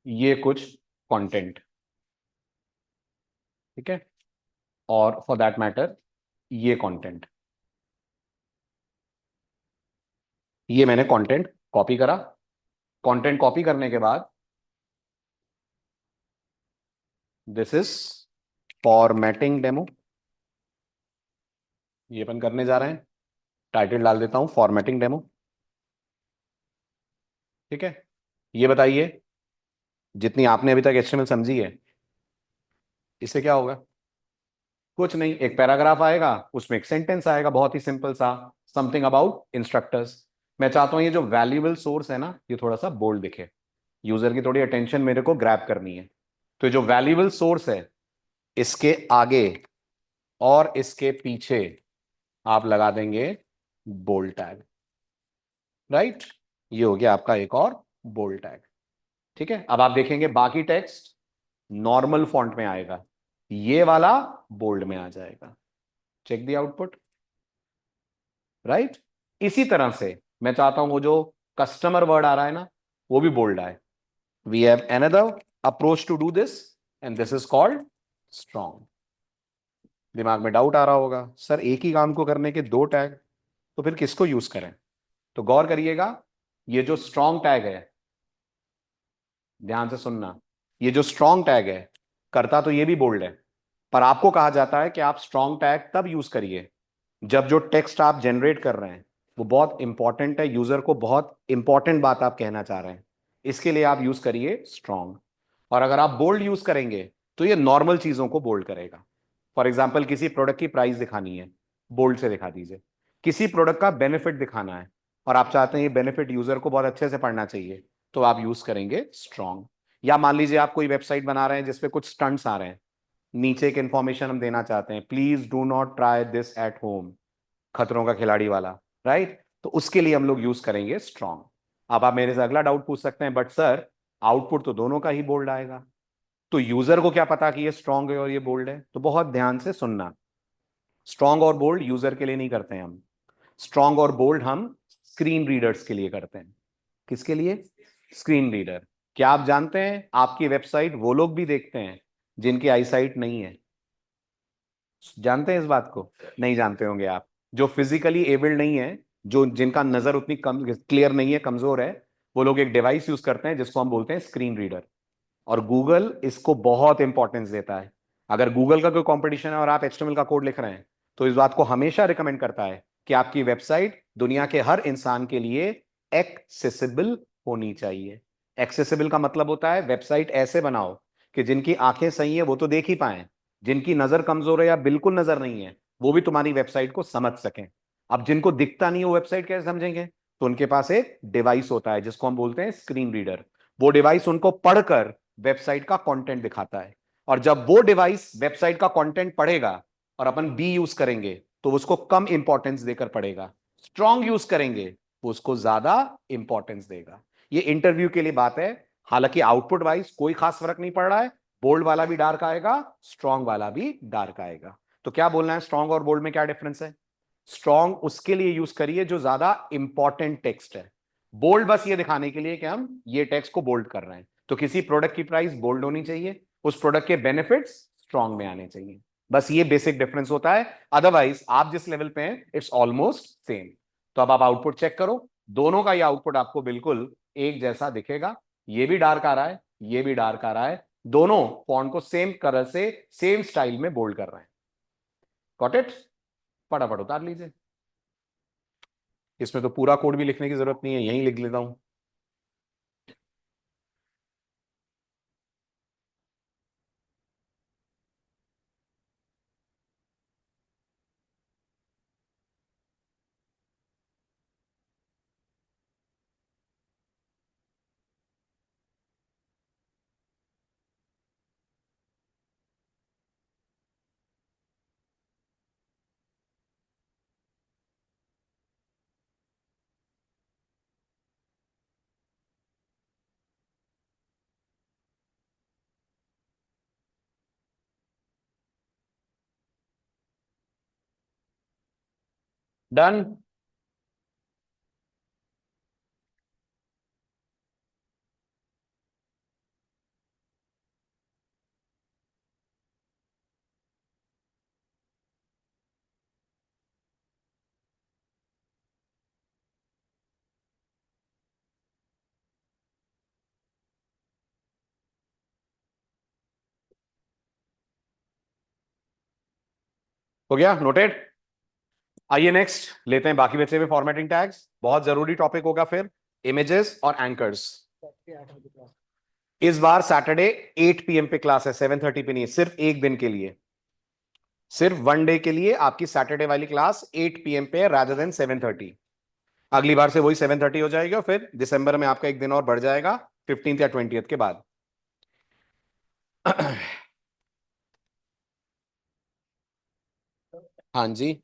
ये कुछ कंटेंट, ठीक है, और फॉर दैट मैटर ये कंटेंट, ये मैंने कंटेंट कॉपी करा। कंटेंट कॉपी करने के बाद दिस इज फॉर्मेटिंग डेमो, ये अपन करने जा रहे हैं। टाइटल डाल देता हूं फॉर्मेटिंग डेमो। ठीक है, ये बताइए जितनी आपने अभी तक एचटीएमएल समझी है इससे क्या होगा? कुछ नहीं, एक पैराग्राफ आएगा, उसमें एक सेंटेंस आएगा बहुत ही सिंपल सा, समथिंग अबाउट इंस्ट्रक्टर्स। मैं चाहता हूं ये जो वैल्यूएबल सोर्स है ना ये थोड़ा सा बोल्ड दिखे, यूजर की थोड़ी अटेंशन मेरे को ग्रैब करनी है। तो ये जो वैल्यूएबल सोर्स है इसके आगे और इसके पीछे आप लगा देंगे बोल्ड टैग। राइट, ये हो गया आपका एक और बोल्ड टैग। ठीक है, अब आप देखेंगे बाकी टेक्स्ट नॉर्मल फॉन्ट में आएगा, ये वाला बोल्ड में आ जाएगा। Check the output. राइट, इसी तरह से मैं चाहता हूं वो जो कस्टमर वर्ड आ रहा है ना वो भी बोल्ड आए। We have another approach to do this and this is called strong. दिमाग में डाउट आ रहा होगा, सर एक ही काम को करने के दो टैग, तो फिर किसको यूज करें? तो गौर करिएगा, ये जो स्ट्रॉन्ग टैग है, ध्यान से सुनना, ये जो स्ट्रॉन्ग टैग है करता तो ये भी बोल्ड है, पर आपको कहा जाता है कि आप स्ट्रॉन्ग टैग तब यूज करिए जब जो टेक्स्ट आप जनरेट कर रहे हैं वो बहुत इंपॉर्टेंट है, यूजर को बहुत इंपॉर्टेंट बात आप कहना चाह रहे हैं, इसके लिए आप यूज करिए स्ट्रॉन्ग। और अगर आप बोल्ड यूज करेंगे तो ये नॉर्मल चीजों को बोल्ड करेगा। फॉर एग्जाम्पल किसी प्रोडक्ट की प्राइस दिखानी है, बोल्ड से दिखा दीजिए। किसी प्रोडक्ट का बेनिफिट दिखाना है और आप चाहते हैं ये बेनिफिट यूजर को बहुत अच्छे से पढ़ना चाहिए, तो आप यूज करेंगे स्ट्रॉन्ग। या मान लीजिए आप कोई वेबसाइट बना रहे हैं जिसपे कुछ स्टंट्स आ रहे हैं, नीचे एक इंफॉर्मेशन हम देना चाहते हैं, please do not try this at home, खतरों का खिलाड़ी वाला, राइट? तो उसके लिए हम लोग यूज करेंगे स्ट्रॉन्ग। अब आप मेरे से अगला डाउट पूछ सकते हैं, बट सर आउटपुट तो दोनों का ही बोल्ड आएगा, तो यूजर को क्या पता कि ये स्ट्रॉन्ग है और ये बोल्ड है? तो बहुत ध्यान से सुनना, स्ट्रॉन्ग और बोल्ड यूजर के लिए नहीं करते हैं हम, स्ट्रॉन्ग और बोल्ड हम स्क्रीन रीडर्स के लिए करते हैं। किसके लिए? Screen reader. क्या आप जानते हैं आपकी वेबसाइट वो लोग भी देखते हैं जिनकी आईसाइट नहीं है? जानते हैं इस बात को? नहीं जानते होंगे आप। जो फिजिकली एबल्ड नहीं है, जो जिनका नजर उतनी कम क्लियर नहीं है, कमजोर है, वो लोग एक डिवाइस यूज करते हैं जिसको हम बोलते हैं स्क्रीन रीडर। और गूगल इसको बहुत इंपॉर्टेंस देता है। अगर गूगल का कोई कंपटीशन है और आप एचटीएमएल का कोड लिख रहे हैं, तो इस बात को हमेशा रिकमेंड करता है कि आपकी वेबसाइट दुनिया के हर इंसान के लिए एक्सेसिबल होनी चाहिए। एक्सेसिबल का मतलब होता है वेबसाइट ऐसे बनाओ कि जिनकी आंखें सही है वो तो देख ही पाए, जिनकी नजर कमजोर है या बिल्कुल नजर नहीं है वो भी तुम्हारी वेबसाइट को समझ सकें। अब जिनको दिखता नहीं है वो वेबसाइट कैसे समझेंगे? तो उनके पास एक डिवाइस होता है जिसको हम बोलते हैं स्क्रीन रीडर। वो डिवाइस उनको पढ़कर वेबसाइट का कंटेंट दिखाता है। और जब वो डिवाइस वेबसाइट का कंटेंट पढ़ेगा और अपन बी यूज करेंगे तो उसको कम इंपॉर्टेंस देकर पढ़ेगा, स्ट्रॉन्ग यूज करेंगे वो उसको ज्यादा इंपॉर्टेंस देगा। ये इंटरव्यू के लिए बात है। हालांकि आउटपुट वाइज कोई खास फर्क नहीं पड़ रहा है, बोल्ड वाला भी डार्क आएगा, स्ट्रॉन्ग वाला भी डार्क आएगा। तो क्या बोलना है, स्ट्रॉन्ग और बोल्ड में क्या डिफरेंस है? स्ट्रॉन्ग उसके लिए यूज करिए जो ज्यादा इंपॉर्टेंट टेक्स्ट है, बोल्ड बस ये दिखाने के लिए कि हम ये टेक्स्ट को बोल्ड कर रहे हैं। तो किसी प्रोडक्ट की प्राइस बोल्ड होनी चाहिए, उस प्रोडक्ट के बेनिफिट्स स्ट्रॉन्ग में आने चाहिए। बस ये बेसिक डिफरेंस होता है, अदरवाइज आप जिस लेवल पे हैं इट्स ऑलमोस्ट सेम। तो अब आप आउटपुट चेक करो, दोनों का ये आउटपुट आपको बिल्कुल एक जैसा दिखेगा। ये भी डार्क आ रहा है, ये भी डार्क आ रहा है, दोनों फॉन्ट को सेम कलर से सेम स्टाइल में बोल्ड कर रहे हैं। Got it? फटाफट उतार लीजिए। इसमें तो पूरा कोड भी लिखने की जरूरत नहीं है, यहीं लिख लेता हूं। डन। हो गया नोटेड। आइए नेक्स्ट लेते हैं बाकी बचे हुए फॉर्मेटिंग टैग्स, बहुत जरूरी टॉपिक होगा फिर, इमेजेस और एंकर्स। इस बार सैटरडे 8 पीएम पे क्लास है, 7:30 पे नहीं, सिर्फ एक दिन के लिए, सिर्फ वन डे के लिए आपकी सैटरडे वाली क्लास 8 पीएम पे है रादर देन 7:30। अगली बार से वही 7:30 हो जाएगी और फिर दिसंबर में आपका एक दिन और बढ़ जाएगा, 15th या 20th के बाद। हाँ जी।